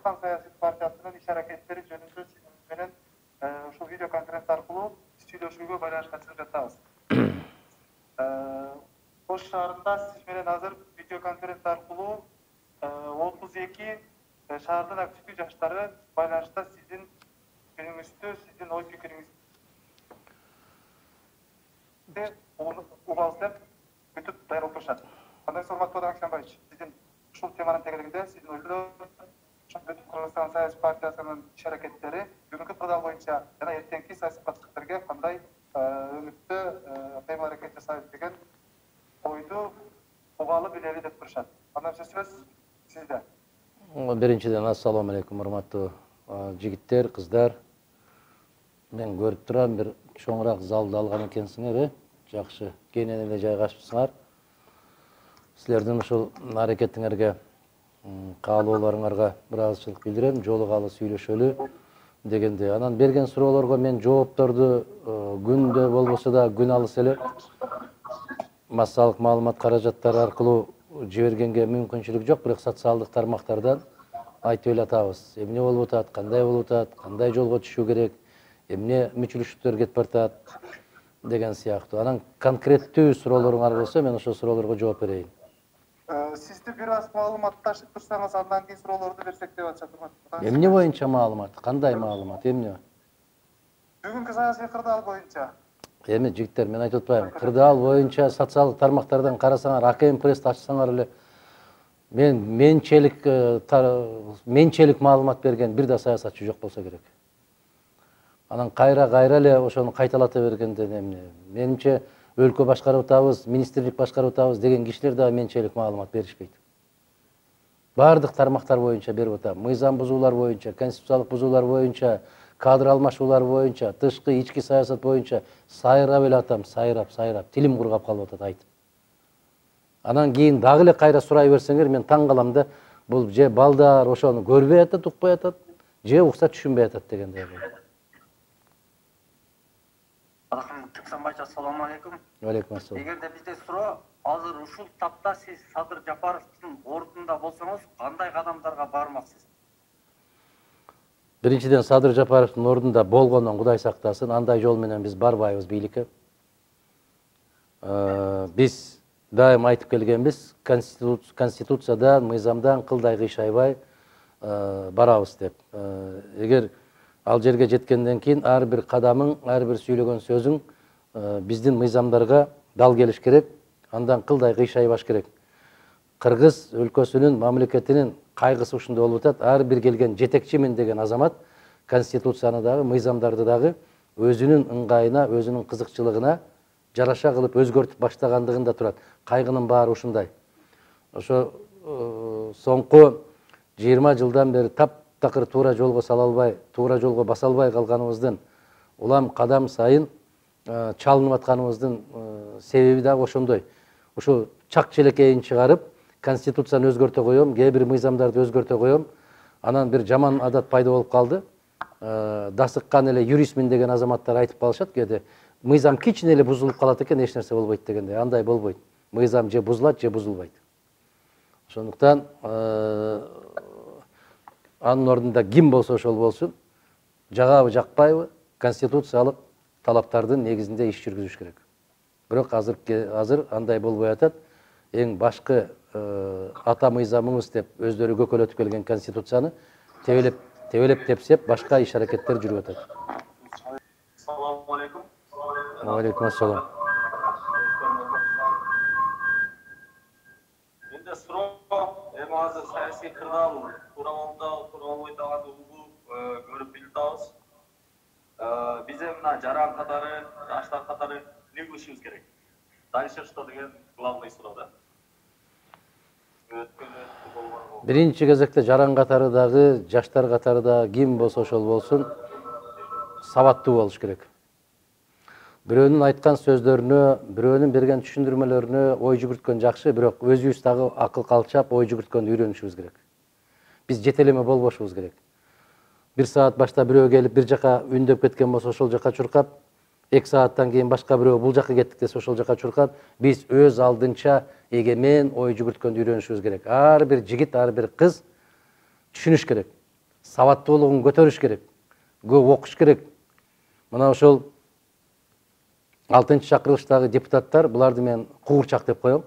Башкортстан саясий партиясынын иш аракеттери жөнүндө сиз менен ушул видео конференция аркылуу сүйлөшүүгө байланышкан чыгып жатабыз. Ош шаарында сиз менен азыр видео конференция аркылуу 32 шаардын активдүү жаштары байланышта сиздин күнүңүздү, сиздин ой пикириңизди угабыз деп күтүп даярдап турушат. Кандай урматтуу Акшанбаевич, сиздин ушул теманын тегерегинде сиздин ойдо Кыргызстан саясий партиясынын иш аракеттери бүгүнкү кырдаал боюнча жана эртеңки саясий катышкычтарга кандай үмүттүү кыймыл-аракет жасайт деген ойду угалы билели деп турушат. Кандай сөз сизде? Биринчиден ассаламу алейкум, урматтуу жигиттер, кыздар. Мен көрүп турам, бир чоңураак залды алган экенсиңер, жакшы кенен эле жайгашыпсыңар. Силердин ушул аракетиңерге, каалоолоруңарга ыраазычылык билдирем, жолугалы сүйлөшөлү дегенде. Анан берген суроолорго мен жоопторду күндө болбосо да күн алыс эле массалык маалымат каражаттары аркылуу жибергенге мүмкүнчүлүк жок, бирок социалдык тармактардан айтып эле атабыз. Эмне болуп атат, кандай жолго түшүү керек, эмне мүчүлүштөр кетип атат деген сыяктуу. Анан конкреттүү суроолоруңар болсо, мен ошол суроолорго жооп берейин. Сизди бир аз маалыматташып турсаңыз, андан кийин суроолорду берсек деп атышат. Эмне боюнча маалымат? Кандай маалымат? Эмне? Бүгүнкү саясий кырдаал боюнча. Эми жигиттер, мен айтып атпаймынбы, кырдаал боюнча социалдык тармактардан карасаңар, АКМ пресс ачсаңар эле менчелик маалымат берген бир да саясатчы жок болсо керек. Анан кайра эле ошону кайталата бергенде эмне? Менимче өлкө башкарып атабыз, министрлик башкарып атабыз деген кишилер да менчелик маалымат беришпейт. Бардык тармактар боюнча берип атам. Мыйзам бузуулар боюнча, конституциялык бузуулар боюнча, кадр алмашуулар боюнча, тышкы, ички саясат боюнча сайрап эле атам, сайрап, тилим кургап калып атат айтып. Анан кийин дагы эле кайра сурай берсеңер, мен таң калам да, бул же балдар ошону көрбөй атат, укпай атат, же укса түшүнбөй атат дегендей. Акшанбаевич, ассаламу алейкум. Алейкум ассалам. Эгерде бизде суроо, азыр ушул тапта сиз Садыр Жапаровдун ордунда болсоңуз, кандай кадамдарга бармаксыз? Биринчиден, Садыр Жапаровдун ордунда болгондон Кудай сактасын, андай жол менен биз барбайбыз бийликке. Биз дайым айтып келгенбиз, конституциядан, мыйзамдан кылдай кыйшайбай барабыз деп. Эгер ал жерге жеткенден кийин ар бир кадамың, ар бир сүйлөгөн сөзүң биздин мыйзамдарга дал келиш керек, андан кылдай кыйшайбаш керек. Кыргыз өлкөсүнүн, мамлекетинин кайгысы ушундай болуп атат. Ар бир келген жетекчимин деген азамат конституцияны дагы, мыйзамдарды дагы өзүнүн ыңгайына, өзүнүн кызыкчылыгына жараша кылып өзгөртүп баштагандыгында турат. Кайгынын баары ушундай. Ошо соңку 20 жылдан бери таптакыр туура жолго сала албай, туура жолго баса албай калганыбыздын, улам кадам сайын чалынып атканыбыздын себеби дагы ошондой. Ушу чак челекейин чыгарып, конституцияны өзгөртө коем, кээ бир мыйзамдарды өзгөртө коем. Анан бир жаман адат пайда болуп калды. Дасыккан эле юристмин деген азаматтар айтып калышат кээде. Мыйзам кичине эле бузулуп калат экен, эч нерсе болбойт дегенде. Андай болбойт. Мыйзам же бузулат, же бузулбайт. Ошондуктан анын ордунда ким болсо ошол болсун, жагабы жакпайбы, конституциялык талаптардын негизинде иш жүргүзүш керек. Бирок азыр андай болбой атат. Эң башкы ата мыйзамыбыз деп өздөрү көкөлөтүп келген конституцияны тебелеп тепсеп, башка иш аракеттер жүрүп атат. Ассаламу алейкум. Алейкум ассалам. Менде суроо, эми азыр саясий кырдаал тууралуу көрүп билип атабыз. Биз мына жаран катары, жаштар катары эмне кылышыбыз керек? Дальше что деген главный суроо да. Биринчи кезекте жаран катары дагы, жаштар катары да ким болсо ошол болсун, сабаттуу болуш керек. Бирөөнүн айткан сөздөрүнө, бирөөнүн берген түшүндүрмөлөрүнө ой жүгүрткөн жакшы, бирок өзүбүз дагы акыл калчап ой жүгүрткөндү үйрөнүшүбүз керек. Биз жетелеме болбошубуз керек. 1 саат башта бирөө келип бир жака үндөп кеткен болсо ошол жака чуркап, 2 сааттан кийин башка бирөө бул жака кеттик десе ошол жака чуркап, биз өз алдынча эгемен ой жүгүрткөндү үйрөнүшүбүз керек. Ар бир жигит, ар бир кыз түшүнүш керек. сабаттуулугун көтөрүш керек, көп окуш керек. Мына ошол 6-чакырылыштагы депутаттар, буларды мен куурчак деп коем.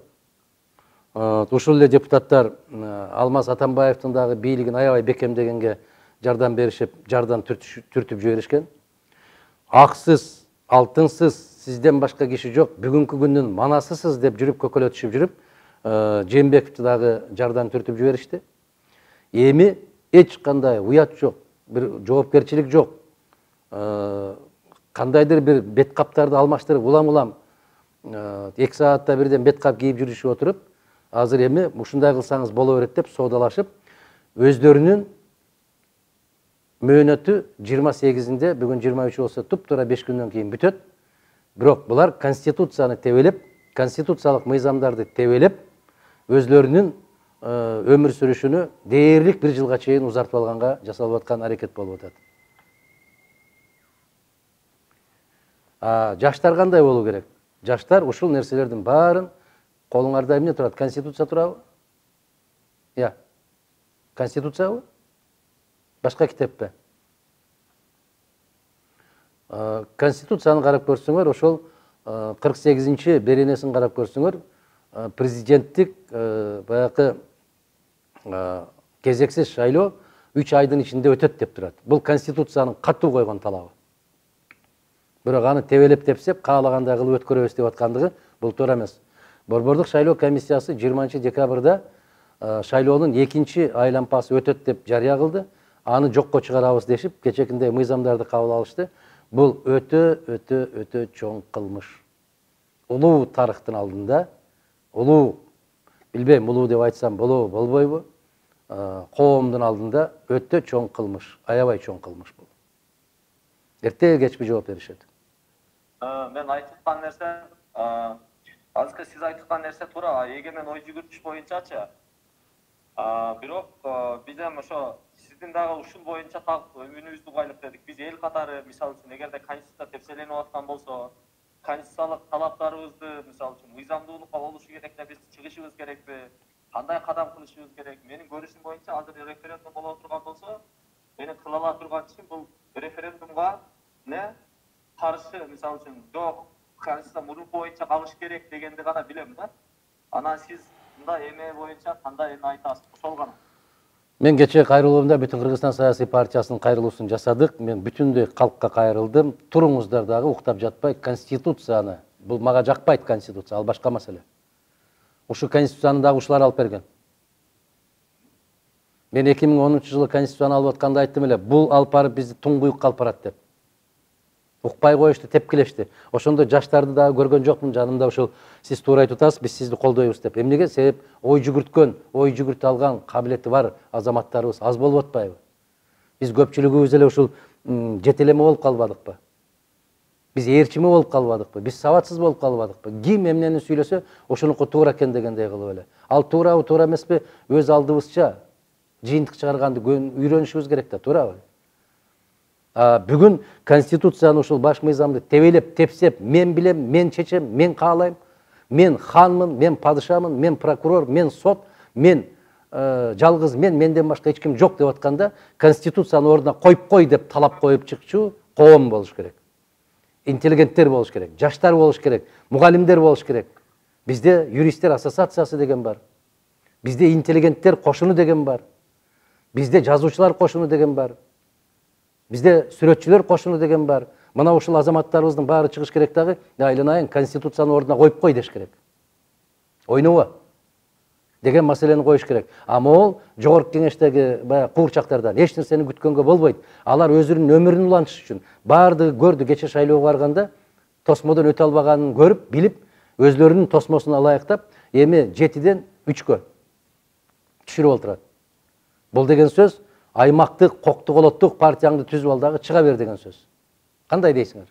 Ушул эле депутаттар Алмаз Атамбаевдин дагы бийлигин аябай бекемдегенге жардам беришип, жардан түртүп жиберишкен. Аксыз, алтынсыз, сизден башка киши жок, бүгүнкү күндүн манасысыз деп жүрүп көкөлөтүшүп жүрүп, Жээнбековду дагы жардан түртүп жиберишти. Эми эч кандай уят жок, бир жоопкерчилик жок. Кандайдыр бир бет каптарды алмаштырып, улам 2 саатта бирден бет кап кийип жүрүшүп отуруп, азыр эми ушундай кылсаңыз боло берет деп соодалашып, өздөрүнүн мөөнөтү 28-inde, бүгүн 23 болсо, туп-туура 5 күндөн кийин бүтөт. Бирок булар конституцияны тебелеп, конституциялык мыйзамдарды тебелеп, өзлөрүнүн өмүр сүрүшүнү дээрлик 1 жылга чейин узартып алганга жасалып аткан аракет болуп атат. Жаштар кандай болуу керек? Жаштар ушул нерселердин баарын колуңарда эмне турат? Конституция турабы? Конституциябы? Башка китеппи? Конституцияны карап көрсөңөр, ошол 48-ci беренесин карап көрсөңөр, президенттик баягы кезексиз шайлоо 3 айдын ичинде өтөт деп турат. Бул конституциянын катуу койгон талабы. Бирок аны тебелеп тепсеп, каалагандай кылып өткөрөбүз деп аткандыгы бул туура эмес. Борбордук шайлоо комиссиясы 20-декабрда шайлоонун 2-ci айлампасы өтөт деп жарыя кылды. Аны жокко чыгарабыз дешип, кечекинде мыйзамдарды кабыл алышты. Бул өтө чоң кылмыш. Улуу тарыхтын алдында, улуу, билбейм, улуу деп айтсам болобу, болбойбу, коомдун алдында өтө чоң кылмыш, аябай чоң кылмыш бул. Эрте кечпи жооп беришет. Мен айткан нерсе, азыркы сиз айткан нерсе туура, эгемен ой жүгүртүш боюнчачы. Бирок биз эми ошо сиздин дагы ушул боюнча үнүбүздү угайлык дедик. Биз эл катары, мисалы үчүн, эгерде конституция тепселенип аткан болсо, конституциялык талаптарыбызды, мисалы үчүн, мыйзамдуулукка болушу керек деп биз чыгышыбыз керекпи? Кандай кадам кылышыбыз керек? Менин көрүшүм боюнча азыр референдум боло турган болсо, менин кыла ала турган ишим бул референдумга каршы, мисалы үчүн, жок, конституция мурун боюнча калыш керек дегенди гана билем да. Анан сиз мындай эме боюнча кандай эме айтасыз? Ошол гана. Мен кечээ кайрылуумда Бүтүн Кыргызстан саясий партиясынын кайрылуусун жасадык. Мен бүтүндөй калкка кайрылдым. Туруңуздар дагы уктап жатпай, конституцияны, бул мага жакпайт конституция, ал башка маселе. Ушу конституцияны дагы ушулар алып берген. Мен 2010-жылы конституцияны алып атканда айттым эле, бул алып барып бизди туңгуюкка алып барат деп. Укпай коюшту, тепкилешти. Ошондо жаштарды дагы көргөн жокмун, жанымда ошол сиз туура айтып атасыз, биз сизди колдойбуз деп. Эмнеге? Себеп ой жүгүрткөн, ой жүгүртө алган кабилети бар азаматтарыбыз аз болуп атпайбы? Биз көпчүлүгүбүз эле ушул жетелеме болуп калбадыкпы? Биз ээрчиме болуп калбадыкпы? Биз сабатсыз болуп калбадыкпы? Ким эмнени сүйлөсө, ошонуку туура экен дегендей кылып эле. Ал туурабы, туура эмеспи? Өз алдыбызча жыйынтык чыгарганды үйрөнүшүбүз керек да, туурабы? Бүгүн конституцияны ушул баш мыйзамды тебелеп, тепсеп, мен билем, мен чечем, мен каалайм, мен ханмын, мен падышамын, мен прокурор, мен сот, мен жалгыз менден башка эч ким жок деп атканда, конституцияны ордуна коюп кой деп талап коюп чыкчу коом болуш керек. Интеллигенттер болуш керек, жаштар болуш керек, мугалимдер болуш керек. Бизде юристтер ассоциациясы деген бар. Бизде интеллигенттер кошуну деген бар. Бизде жазуучулар кошуну деген бар. Бизде сүрөтчүлөр кошуну деген бар. Мына ушул азаматтарыбыздын баары чыгыш керек дагы, айланайын конституцияны ордуна коюп кой деш керек. Ойнобо деген маселени коюш керек. Могул жогорку кеңештеги баягы куурчактардан эч нерсени күткөнгө болбойт. Алар өзүнүн өмүрүн улантыш үчүн баардыгы көрдү, кече шайлоого барганда тосмодон өтө албаганын көрүп, билип, өзлөрүнүн тосмосуна ылайыктап, эми 7-ден 3кө түшүрүп олтурат. Бул деген сөз аймактык, коктуголоттук партияңды түзүп ал дагы чыга бер деген сөз. Кандай дейсиңер?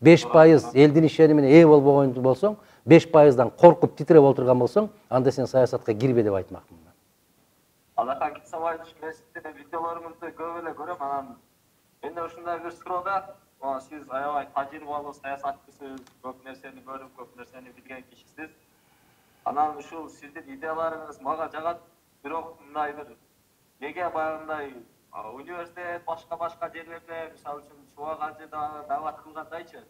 5% элдин ишенимине ээ болбогон болсоң, 5%дан коркуп титиреп отурган болсоң, анда сен саясатка кирбе деп айтмакмын. Алахан Кисабаевич, мен сиздин видеолоруңузду көп эле көрөм, анан менде ушундай бир суроо да, сиз аябай тажрыйбалуу саясатчысыз, көп нерсени көрүп, көп нерсени билген кишисиз. Анан ушул сиздин идеяларыңыз мага жагат, бирок мындай бир неге баягындай университет башка жерлерде мисалы үчүн Чубак ажыда дават кылгандайчы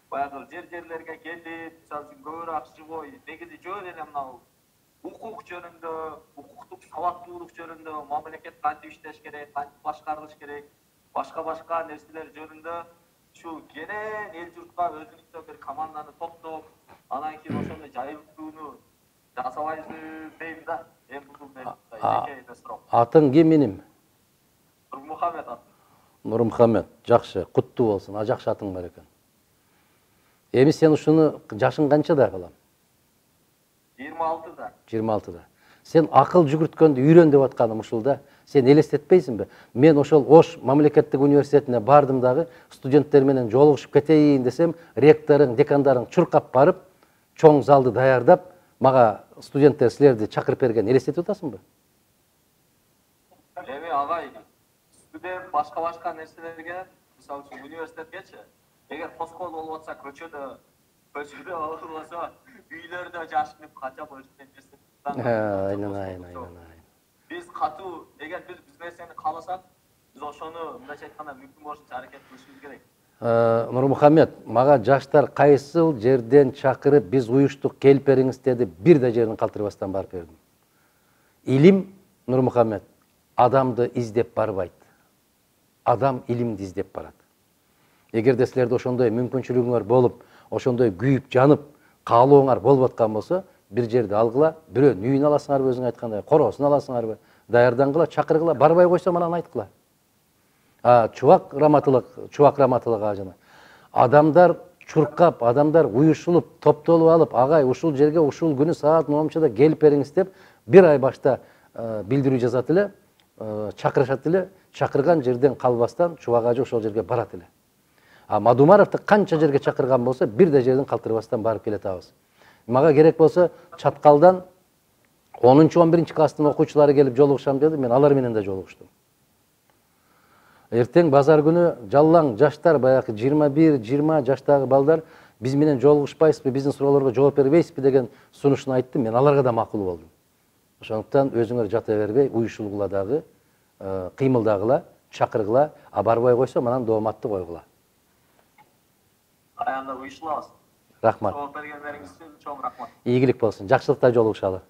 баягы жерлерге келип мисалы үчүн көбүрөөк живой негизи жөн эле мына укук жөнүндө укуктук сабаттуулук жөнүндө мамлекет кантип иштеш керек кантип башкарылыш керек башка нерселер жөнүндө ушу кенен эл журтка өзүнүн бир команданы топтоп анан кийин ошондой жайылтууну жасабайбызбы дейм да эми бул жеке суроо. Атың ким менин? Нурмухамед атым. Нурмухамед, жакшы, куттуу болсун. Жакшы атың бар экен. Эми сен ушуну жашың канчада калам? 26-да. 26-да. Сен акыл жүгүрткөндү үйрөн деп атканым ушул да. Сен элестетпейсиңби? Мен ошол Ош мамлекеттик университетине бардым дагы, студенттер менен жолугушуп кетейин десем, ректоруң, декандарың чуркап барып, чоң залды даярдап, мага студенттер силерди чакырып берген. Элестетип атасыңбы? Эми агай, студент башка нерселерге, мисалы үчүн университеткечи, эгер тоскоол болуп атса көчөдө болбосо үйлөрдө жашынып кача бөлүшкөн нерсе. Айнын. Биз катуу, эгер биз нерсени кааласак, биз ошону мындайча айтканда мүмкүн болушунча аракет кылышыбыз керек. Нурмухамед, мага жаштар кайсыл жерден чакырып, биз уюштук келип бериңиз деди, бир да жерин калтырбастан барып бердим. Илим, Нурмухамед, адамды издеп барбайт. Адам илимди издеп барат. Эгерде силерде ошондой мүмкүнчүлүгүңөр болуп, ошондой күйүп жанып, каалооңар болуп аткан болсо, бир жерди алгыла, бирөөнүн үйүн аласыңарбы, өзүң айткандай, короосун аласыңарбы, даярдангыла, чакыргыла, барбай койсо анан айткыла. Чубак раматылык жана. Адамдар чуркап, адамдар уюшулуп, топтолуп алып, агай ушул жерге ушул күнү саат момчада келип бериңиз деп, бир ай башта билдирүү жазат эле, чакырышат эле, чакырган жерден калбастан Чубак ажы ошол жерге барат эле. Мадумаровду канча жерге чакырган болсо, бир да жерден калтырбастан барып келетабыз. Мага керек болсо, Чаткалдан 10-11 класстын окуучулары келип жолугушам деди, мен алар менен да жолугуштум. Эртең базар күнү жаллаң жаштар, баягы 21-20 жаштагы балдар биз менен жолугушпайсызбы, биздин суроолорго жооп бербейсизби деген сунушун айтты, мен аларга да макул болдум. Ошондуктан өзүңөр жата бербей, уюшулгула дагы, кыймылдагыла, чакыргыла, барбай койсо анан дооматты койгула. Аянда уюшулабыз. Рахмат. Жооп бергендериңиз үчүн чоң рахмат. Ийгилик болсун. Жакшылыкта жолугушалы.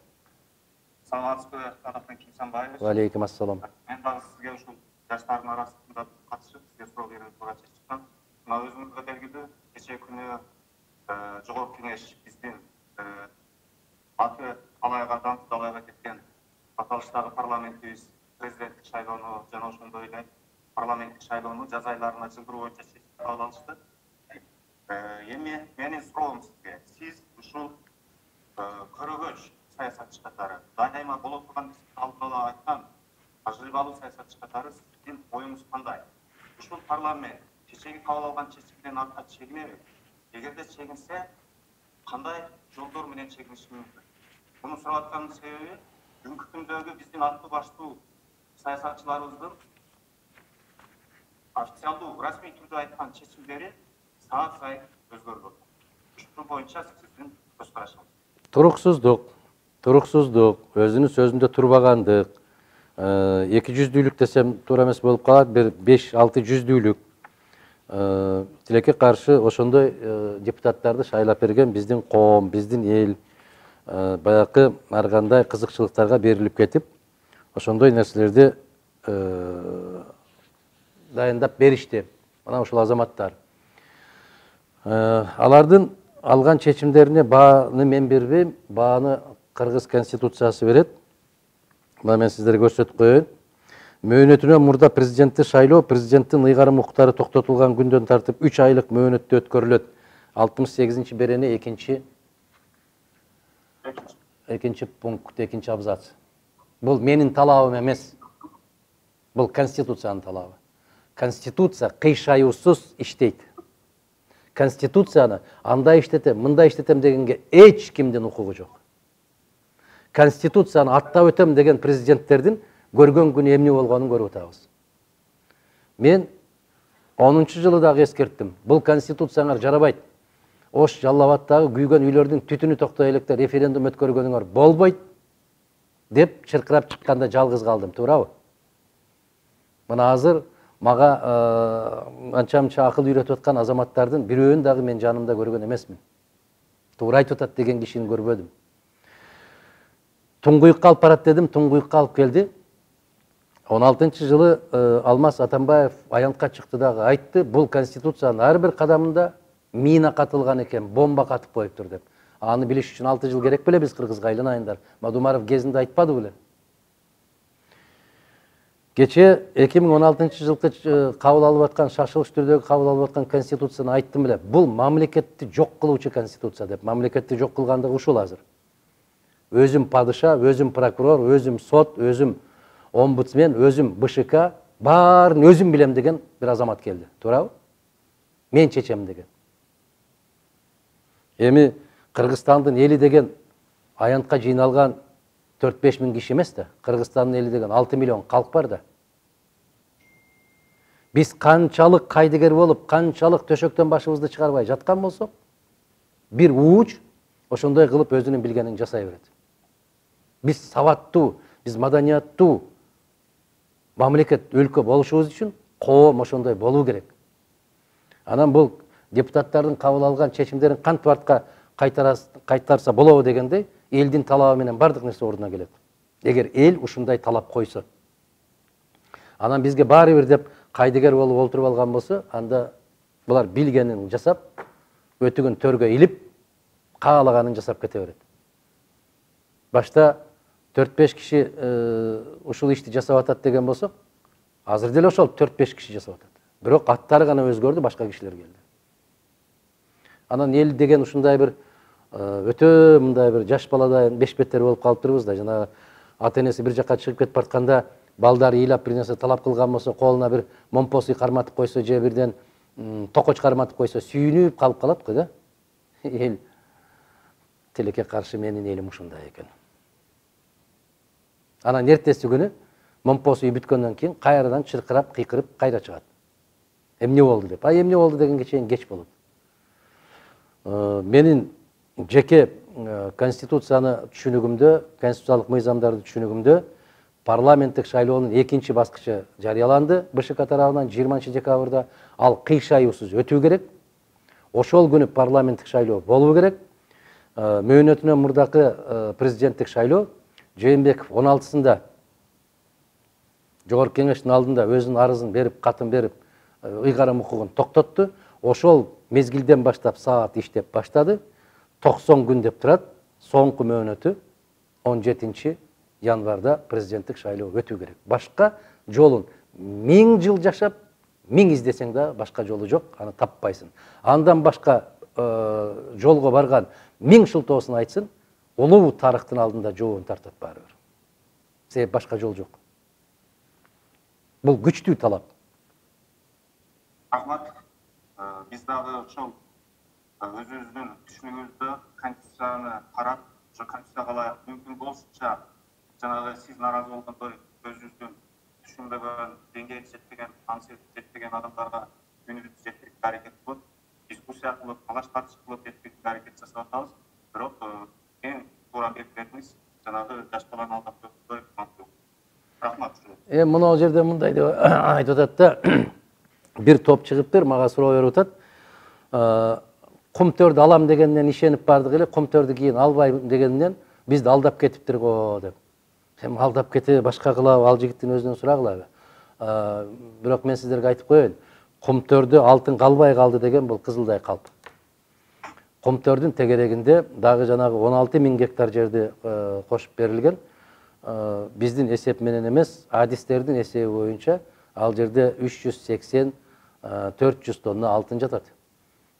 Саламатсызбы, Канатбек Кимсанбаевич. Алейкум ассалам. Мен дагы сизге ушул жаштардын арасында катышып, сизге суроо берүүгө чечтим. Мына өзүңүзгө белгилүү, кечээ күнү Жогорку Кеңеш биздин аты алайга даңкты алайга кеткен аталыштагы парламентибиз президенттик шайлоону жана ошондой эле парламенттик шайлоону жаз айларына жылдыруу боюнча чечим кабыл алышты. Эми менин суроом сизге, сиз ушул көрөгөч саясатчы катары дайыма боло турган алдын ала айткан тажрыйбалуу саясатчы катары сиздин оюңуз кандай? Ушул парламент кечеги кабыл алган чечимден артка чегинеби? Эгерде чегинсе, кандай жолдор менен чегиниши мүмкүн? Муну сурап атканымдын себеби бүгүнкү күндөгү биздин аттуу баштуу саясатчыларыбыздын официалдуу расмий түрдө айткан чечимдери саат сайын өзгөрүп атат. Ушул боюнча сиздин көз карашыңыз. Туруксуздук, өзүнүн сөзүндө турбагандык, 200-дүүлүк десем туура эмес болуп калат, бир 5-6 жүздүүлүк тилекке каршы ошондой депутаттарды шайлап берген биздин коом, биздин эл баягы ар кандай кызыкчылыктарга берилип кетип, ошондой нерселерди дайындап беришти. Мына ушул азаматтар. Алардын алган чечимдерине бааны мен бербейм, бааны Кыргыз конституциясы берет. Мына мен сиздерге көрсөтүп коеюн. Мөөнөтүнөн мурда президентти шайлоо, президенттин ыйгарым укуктары токтотулган күндөн тартып 3 айлык мөөнөттө өткөрүлөт. 68 берени экинчи пункт, экинчи абзац. Бул менин талабым эмес. Бул конституциянын талабы. Конституция кыйшаюусуз иштейт. Конституцияны андай иштетем, мындай иштетем дегенге эч кимдин укугу жок. Конституцияны аттап өтөм деген президенттердин көргөн күнү эмне болгонун көрүп атабыз. Мен 10-жылы дагы эскерттим. Бул конституцияңар жарабайт. Ош Жалал Абадтагы күйгөн үйлөрдүн түтүнү токтой электе референдум өткөргөнүңөр болбойт деп чыркырап чыкканда жалгыз калдым, туурабы? Мына азыр мага анча-мынча акыл үйрөтүп аткан азаматтардын бирөөнүн дагы мен жанымда көргөн эмесмин. Туура айтып атат деген кишини көрбөдүм. Туңгуюкка алып барат дедим, Туңгуюкка алып келди. 16-жылы Алмаз Атамбаев аянтка чыкты дагы, айтты, бул конституциянын ар бир кадамында мина катылган экен, бомба катып коюптур деп. Аны билиш үчүн 6 жыл керек беле биз кыргызга айланайындар. Мадумаров кезинде айтпады беле. Кече 2016-жылкы кабыл алып аткан, шашылыш түрдөгү кабыл алып аткан конституцияны айттым беле. Бул мамлекетти жок кылуучу конституция деп. Мамлекетти жок кылгандыгы ушул азыр. Өзүм падыша, өзүм прокурор, өзүм сот, өзүм омбудсмен, өзүм БШК, баарын өзүм билем деген бир азамат келди. Туурабы? Мен чечем деген. Эми Кыргызстандын эли деген аянтка жыйналган 4-5 миң киши эмес да. Кыргызстандын эли деген 6 миллион калк бар да. Биз канчалык кайдыгер болуп, канчалык төшөктөн башыбызды чыгарбай жаткан болсок, бир ууч ошондой кылып өзүнүн билгенин жасай берет. Биз сабаттуу, биз маданияттуу мамлекет, өлкө болушубуз үчүн коом ошондой болуу керек. Анан бул депутаттардын кабыл алган чечимдерин кантип артка кайтарса болобу дегендей, элдин талабы менен бардык нерсе ордуна келет. Эгер эл ушундай талап койсо. Анан бизге баары бир деп кайдыгер болуп олтуруп алган болсо, анда булар билгенин жасап, өтүгүн төргө илип, каалаганын жасап кете берет. Башта 4-5 киши ушул ишти жасап атат деген болсок, азыр деле ошол 4-5 киши жасап атат. Бирок аттары гана өзгөрдү, башка кишилер келди. Анан эл деген ушундай бир өтө мындай бир жаш баладай бешбеттер болуп калыптырбыз да. Жана ата-энеси бир жакка чыгып кетип баратканда, балдары ыйлап бир нерсе талап кылган болсо, колуна бир момпосуй карматып койсо, же бирден токоч карматып койсо, сүйүнүп калып калат го да. Эл тилекке каршы менин элим ушундай экен. Анан эртеси күнү момпосуй бүткөндөн кийин кайрадан чыркырап, кыйкырып кайра чыгат. Эмне болду деп. Эмне болду дегенге чейин кеч болот. Менин жеке конституцияны түшүнүгүмдө, конституциялык мыйзамдарды түшүнүгүмдө парламенттик шайлоонун 2-чи баскычы жарыяланды БШК тарабынан 20-декабрда. Ал кыйшаюусуз өтүү керек. Ошол күнү парламенттик шайлоо болуу керек. Мөөнөтүнөн мурдакы президенттик шайлоо Жээнбеков 16-сында Жогорку Кеңештин алдында өзүнүн арызын берип, катын берип, ыйгарым укугун токтотту. Ошол мезгилден баштап саат иштеп баштады. 90 күн деп турат. Соңку мөөнөтү 17 январда президенттик шайлоо өтүү керек. Башка жолун 1000 жыл жашап, 1000 издесең да башка жолу жок, аны таппайсың. Андан башка жолго барган 1000 шылтоосун айтсын, улуу тарыхтын алдында жообун тартат баары бир. Себеп башка жол жок. Бул күчтүү талап. Рахмат. Биз дагы ошол өзүбүздүн түшүнүгүбүздө конституцияны карап, ошо конституцияга мүмкүн болушунча жанагы сиз наразы болгондой өзүбүздүн түшүнбөгөн, деңгээли жетпеген, аңсы жетпеген адамдарга үнүбүздү жеткирүүгө аракет кылып, дискуссия кылып, талаш тартыш кылып жеткирүүгө аракет жасап атабыз. Бирок эң туура белгилерибиз жанагы жаш баланын алдап көздөй мактуу. Рахмат. Мына жерде мындай деп айтып атат да, бир топ чыгыптыр, мага суроо берип атат. Кумтөрдү алам дегенден ишенип бардык эле, кумтөрдү кийин албайм дегенден бизди алдап кетиптир го деп. Сен алдап кете башка кылабы, ал жигиттин өзүнөн сурагыла. Бирок мен сиздерге айтып коеюн, кумтөрдү алтын калбай калды деген бул кызылдай калп. Кумтөрдүн тегерегинде дагы жанагы 16 000 гектар жерди кошуп берилген. Биздин эсеп менен эмес, адистердин эсеби боюнча ал жерде 380-400 тонна алтын жатат.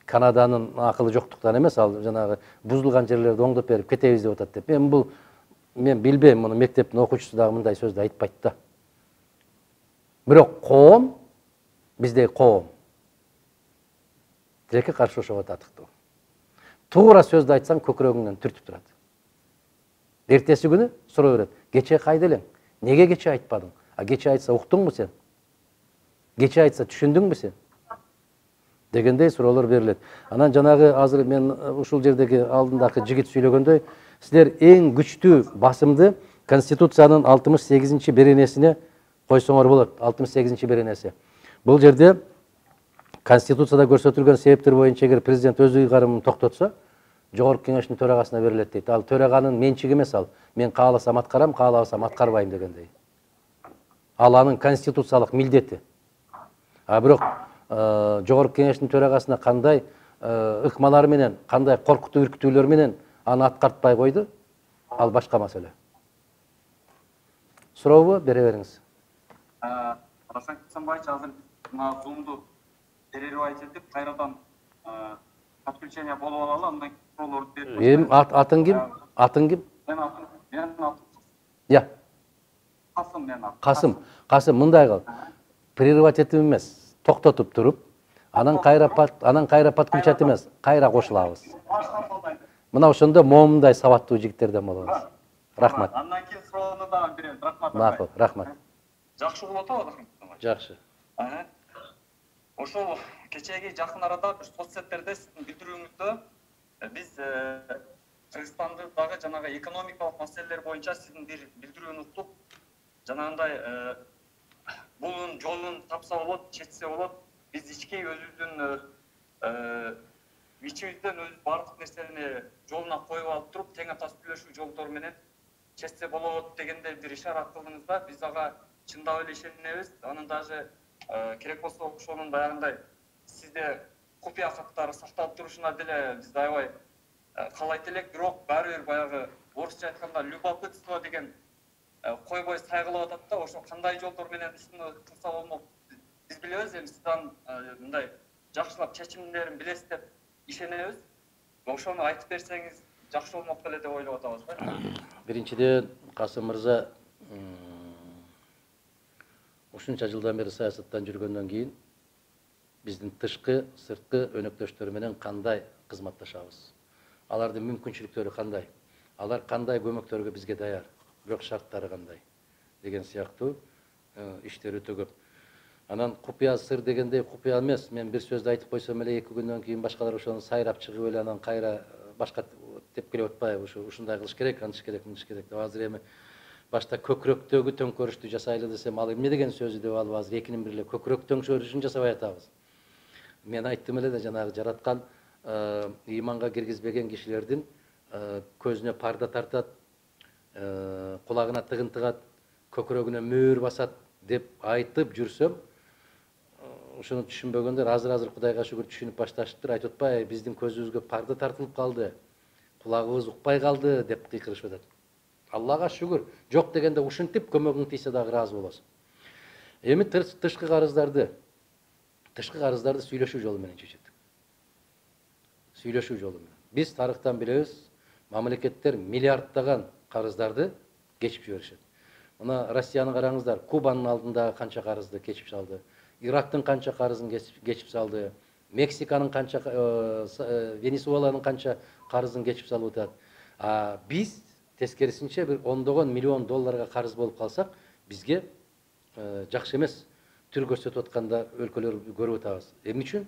Канаданын акылы жоктуктан эмес, ал жанагы бузулган жерлерди оңдоп берип кетебиз деп атат деп. Мен билбейм, муну мектептин окуучусу дагы мындай сөздү айтпайт да. Бирок коом, биздеги коом тилекке каршы ошого татыктуу. Туура сөздү айтсаң көкүрөгүңдөн түртүп турат. Эртеси күнү суроо берет. Кече кайда элең? Неге кече айтпадың? Кече айтса уктуңбу сен? Кече айтса түшүндүңбү сен? Дегендей суроолор берилет. Анан жанагы азыр мен ушул жердеги алдындагы жигит сүйлөгөндөй, силер эң күчтүү басымды Конституциянын 68-беренесине койсоңор болот. 68-чи беренеси. Бул жерде Конституцияда көрсөтүлгөн себептер боюнча эгер президент өз ыйгарымын токтотсо, Жогорку Кеңештин төрагасына берилет дейт. Ал төраганын менчиги эмес ал. Мен кааласам аткарам, каалабасам аткарбайм дегендей. Ал анын конституциялык милдети. А бирок Жогорку Кеңештин төрагасына кандай ыкмалар менен, кандай коркутуу үркүтүүлөр менен аны аткартпай койду, ал башка маселе. Сурообу бере бериңиз. Расул Кесенбаевич, азыр мына зумду прерывать этип, кайрадан подключение болуп алалы, андан кийин суроолорду берип. Атың ким? Атың ким? Менин атым Я. Касым, менин атым. Касым, мындай кыл. Прерывать этип эмес, токтотуп туруп, анан кайра подключать эмес, кайра кошулабыз. Мына ошондо момундай сабаттуу жигиттерден болобуз. Рахмат. Андан кийин суроону дагы берем. Рахмат. Макул, рахмат. Жакшы болуп атабы? Жакшы. Ошол кечеги жакын арада бир соцсеттерде сиздин билдирүүңүздө биз Кыргызстанды дагы жанагы экономикалык маселелер боюнча сиздин бир билдирүүнү уктуп, жанагындай бул жолун тапса болот, чечсе болот. Биз ички өзүбүздүн ичибизден өз бардык нерсени жолуна коюп алып туруп, тең атас сүйлөшүү жолдору менен чечсе болот дегенде бир ишарат кылдыңыз да. Биз ага чындап эле ишенебиз. Анын даже керек болсо ошонун баягындай сизде купуя каттары сакталып турушуна деле биз аябай каалайт элек, бирок баары бир баягы орусча айтканда любопытство деген койбой сайгылып атат да. Ошо кандай жолдор менен ушуну кылса болмок биз билебиз. Эми сиздан мындай жакшылап чечимдерин билесиз деп ишенебиз. Ошону айтып берсеңиз жакшы болмок беле деп ойлоп атабыз да. Биринчиден, Касым мырза ушунча жылдан бери саясаттан жүргөндөн кийин биздин тышкы, сырткы өнөктөштөр менен кандай кызматташабыз? Алардын мүмкүнчүлүктөрү кандай? Алар кандай көмөктөргө бизге даяр? Бирок шарттары кандай? Деген сыяктуу иштер өтө көп. Анан купуя сыр дегендей купуя эмес. Мен бир сөздү айтып койсом эле 2 күндөн кийин башкалар ошону сайрап чыгып эле анан кайра башка деп келип атпайбы? Ушундай кылыш керек, антыш керек, мынтыш керек деп. Азыр эми башта көкүрөктөгү төңкөрүштү жасайлы десем, ал эмне деген сөзү деп алып азыр экинин бир эле көкүрөк төңкөрүшүн жасабай атабыз. Мен айттым эле да, жанагы жараткан ыйманга киргизбеген кишилердин көзүнө парда тартат, кулагына тыгын тыгат, көкүрөгүнө мөөр басат деп айтып жүрсөм, ошону түшүнбөгөндөр азыр Кудайга шүгүр түшүнүп башташыптыр. Айтып атпайбы, биздин көзүбүзгө парда тартылып калды, кулагыбыз укпай калды деп кыйкырышып атат. Аллага шүгүр. Жок дегенде ушинтип көмөгүң тийсе дагы ыраазы болосуң. Эми тышкы карыздарды сүйлөшүү жолу менен чечет. Сүйлөшүү жолу менен. Биз тарыхтан билебиз, мамлекеттер миллиарддаган карыздарды кечип жиберишет. Мына Россияны караңыздар, Кубанын алдындагы канча карызды кечип салды, Ирактын канча карызын кечип салды, Мексиканын канча, Венесуэланын канча карызын кечип салып атат. Биз тескерисинче бир $10 миллион карыз болуп калсак, бизге жакшы эмес. Түр көрсөтүп атканда өлкөлөр көрүп атабыз. Эмне үчүн?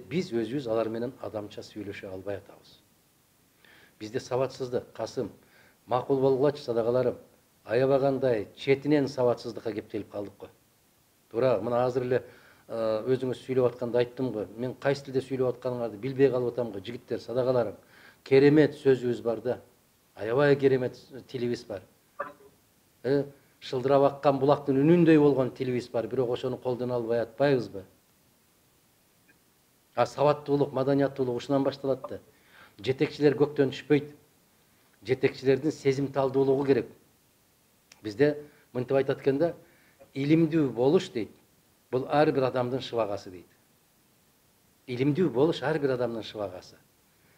Биз өзүбүз алар менен адамча сүйлөшө албай атабыз. Бизде сабатсыздык, Касым, макул болгулачы садагаларым, аябагандай четинен сабатсыздыкка кептелип калдык го. Туура, мына азыр эле өзүңүз сүйлөп атканда айттым го. Мен кайсы тилде сүйлөп атканыңарды билбей калып атам го. Жигиттер, садагаларым, керемет сөзүбүз бар да. Аябай керемет тилибиз бар. Шылдырап аккан булактын үнүндөй болгон тилибиз бар, бирок ошону колдоно албай атпайбызбы? Сабаттуулук, маданияттуулук ушунан башталат да. Жетекчилер көктөн түшпөйт. Жетекчилердин сезимталдуулугу керек. Бизде мынтип айтат экен да, илимдүү болуш дейт. Бул ар бир адамдын шыбагасы дейт. Илимдүү болуш ар бир адамдын шыбагасы.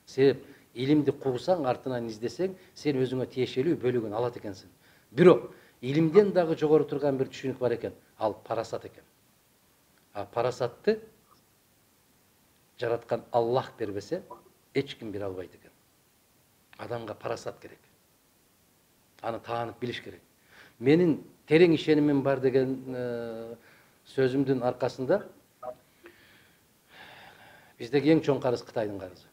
Себеп илимди куусаң, артынан издесең, сен өзүңө тиешелүү бөлүгүн алат экенсиң. Бирок илимден дагы жогору турган бир түшүнүк бар экен. Ал парасат экен. Парасатты жараткан Аллах бербесе, эч ким бере албайт экен. Адамга парасат керек. Аны таанып билиш керек. Менин терең ишенимим бар деген сөзүмдүн аркасында биздеги эң чоң карыз Кытайдын карызы.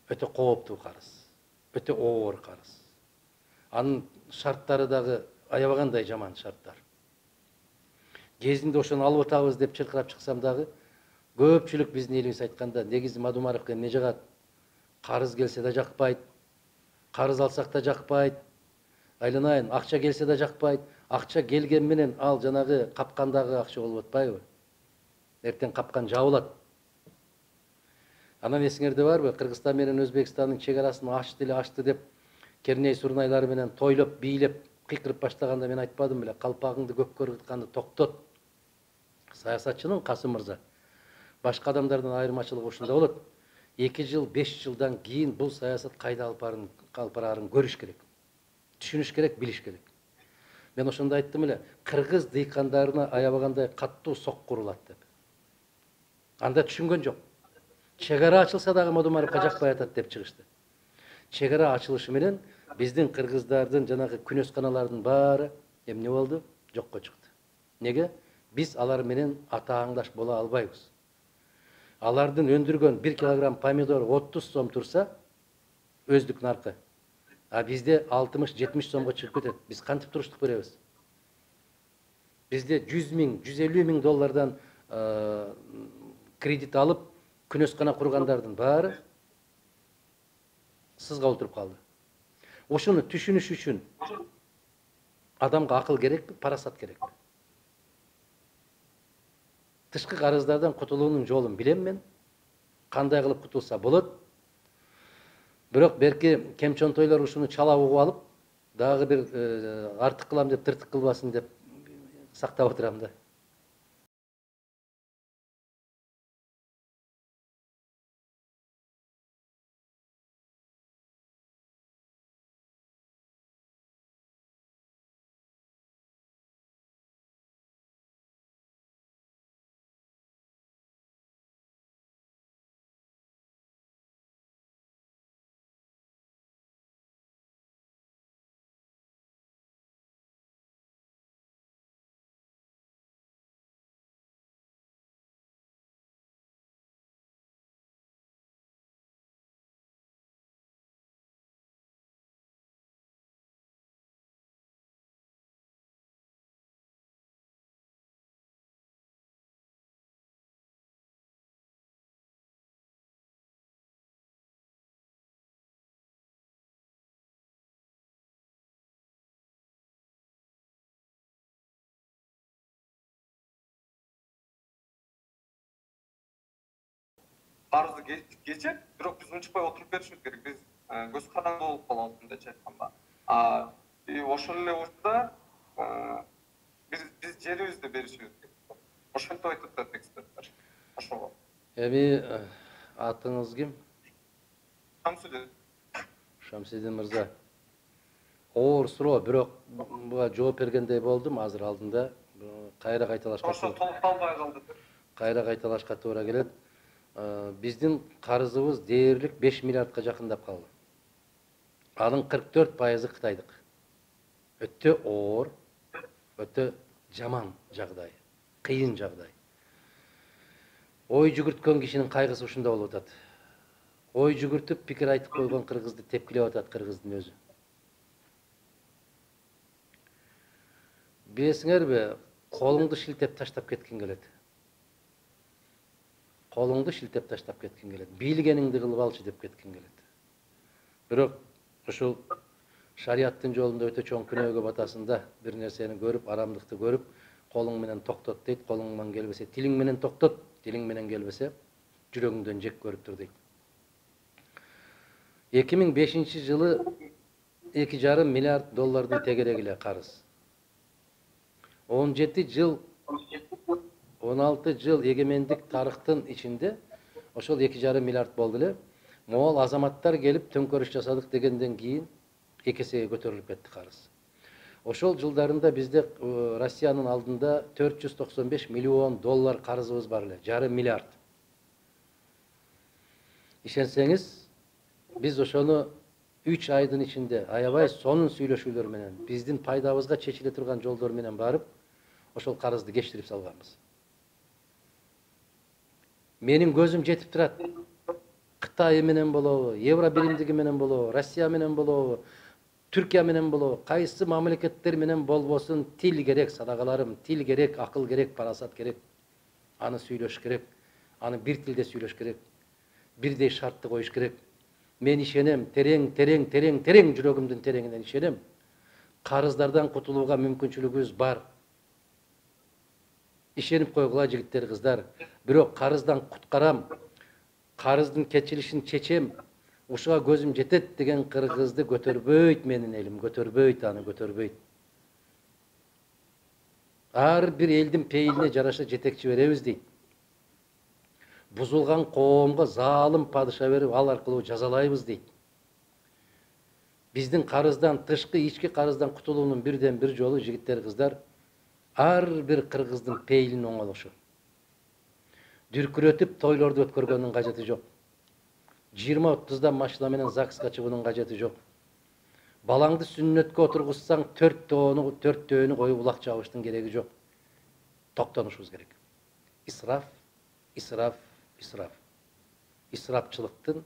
Өтө кооптуу карыз, өтө оор карыз. Анын шарттары дагы аябагандай жаман шарттар. кезинде ошону алып атабыз деп чыркырап чыксам дагы көпчүлүк биздин элибиз айтканда негизи Мадумаровго эмне жагат, карыз келсе да жакпайт, карыз алсак да жакпайт, айланайын акча келсе да жакпайт, акча келген менен ал жанагы капкандагы акча болуп атпайбы, эртең капкан жабылат. Анан эсиңерде барбы, Кыргызстан менен Өзбекстандын чек арасын ачты деп керней сурнайлары менен тойлоп, бийлеп, кыйкырып баштаганда мен айтпадым беле, калпагыңды көккө ыргытканды токтот. Саясатчынын Касым мырза башка адамдардан айырмачылыгы ушунда болот. 2 жыл, 5 жылдан кийин бул саясат кайда алып барарын көрүш керек. Түшүнүш керек, билиш керек. Мен ошондо айттым эле, кыргыз дыйкандарына аябагандай каттуу сок курулат деп. Анда түшүнгөн жок. Чек ара ачылса дагы Мадумаровго жакпай атат деп чыгышты. Чек ара ачылышы менен биздин кыргыздардын жанагы күнөсканалардын баары эмне болду? Жокко чыкты. Неге? Биз алар менен атааңдаш боло албайбыз. Алардын өндүргөн 1 килограмм помидор 30 сом турса, өздүк наркы. А бизде 60-70 сомго чыгып кетет. Биз кантип туруштук беребиз? Бизде 100 миң, 150 миң доллардан кредит алып, күнөскана кургандардын баары сызга отуруп калды. Ошону түшүнүш үчүн адамга акыл керекпи, парасат керекпи? Тышкы карыздардан кутулуунун жолун билем мен. Кандай кылып кутулса болот. Бирок берки кемчонтойлор ушуну чала угуп алып, дагы бир артык кылам деп тыртык кылбасын деп сактап отурам да. Карызды кечет, бирок биз унчукпай отуруп беришибиз керек. Биз көз каранды болуп калабыз мындайча айтканда. Ошол эле учурда биз жерибизди беришибиз керек. Ошентип айтат эксперттер. Ошого. Эми атыңыз ким? Шамсудин. Шамсидин мырза. Оор суроо, бирок буга жооп бергендей болдум азыр алдында. Кайра кайталашка. Ошо толукталбай калды. Кайра кайталашка туура келет. Биздин карызыбыз дээрлик 5 миллиардка жакындап калды. Анын 44% Кытайдык. Өтө оор, өтө жаман жагдай, кыйын жагдай. Ой жүгүрткөн кишинин кайгысы ушунда болуп атат. Ой жүгүртүп пикир айтып койгон кыргызды тепкилеп атат кыргыздын өзү. Билесиңерби, колуңду шилтеп таштап кеткин келет. Колуңду шилтеп таштап кеткин келет. Билгениңди кылып алчы деп кеткин келет. Бирок ушул шарияттын жолунда өтө чоң күнөөгө батасында бир нерсени көрүп, арамдыкты көрүп, колуң менен токтот дейт, колуңдан келбесе тилиң менен токтот, тилиң менен келбесе жүрөгүңдөн жек көрүп тур дейт. 2005 жылы 2,5 миллиард доллардын тегереги эле карыз. 17 жыл 16 жыл эгемендик тарыхтын ичинде ошол 2,5 миллиард болду эле. Могол азаматтар келип төңкөрүш жасадык дегенден кийин 2 эсеге көтөрүлүп кетти карыз. Ошол жылдарында бизде Россиянын алдында 495 миллион доллар карызыбыз бар эле, 1,5 миллиард. Ишенсеңиз, биз ошону 3 айдын ичинде аябай сонун сүйлөшүүлөр менен, биздин пайдабызга чечиле турган жолдор менен барып, ошол карызды кечирип салганбыз. Менин көзүм жетип турат. Кытай менен болобу, Евро биримдиги менен болобу, Россия менен болобу, Түркия менен болобу, кайсы мамлекеттер менен болбосун тил керек, садакаларым, тил керек, акыл керек, парасат керек. Аны сүйлөш керек, аны бир тилде сүйлөш керек, бирдей шартты коюш керек. Мен ишенем, терең жүрөгүмдүн тереңинен ишенем. Карыздардан кутулууга мүмкүнчүлүгүбүз бар. Ишенип койгула жигиттер, кыздар. Бирок карыздан куткарам, карыздын кечилишин чечем, ушуга көзүм жетет деген кыргызды көтөрбөйт менин элим, көтөрбөйт, аны көтөрбөйт. Ар бир элдин пейилине жараша жетекчи беребиз дейт. Бузулган коомго заалым падыша берип, ал аркылуу жазалайбыз дейт. Биздин карыздан, тышкы ички карыздан кутулуунун бирден бир жолу, жигиттер, кыздар, ар бир кыргыздын пейилин оңолушу. Дүркүрөтүп тойлорду өткөргөндүн кажети жок. 20-30 машина менен ЗАГСка чыгуунун кажети жок. Балаңды сүннөткө отургузсаң, төрттөөнү коюп улак чабыштын кереги жок. Токтонушубуз керек. Исраф, исраф, исраф. Исрапчылыктын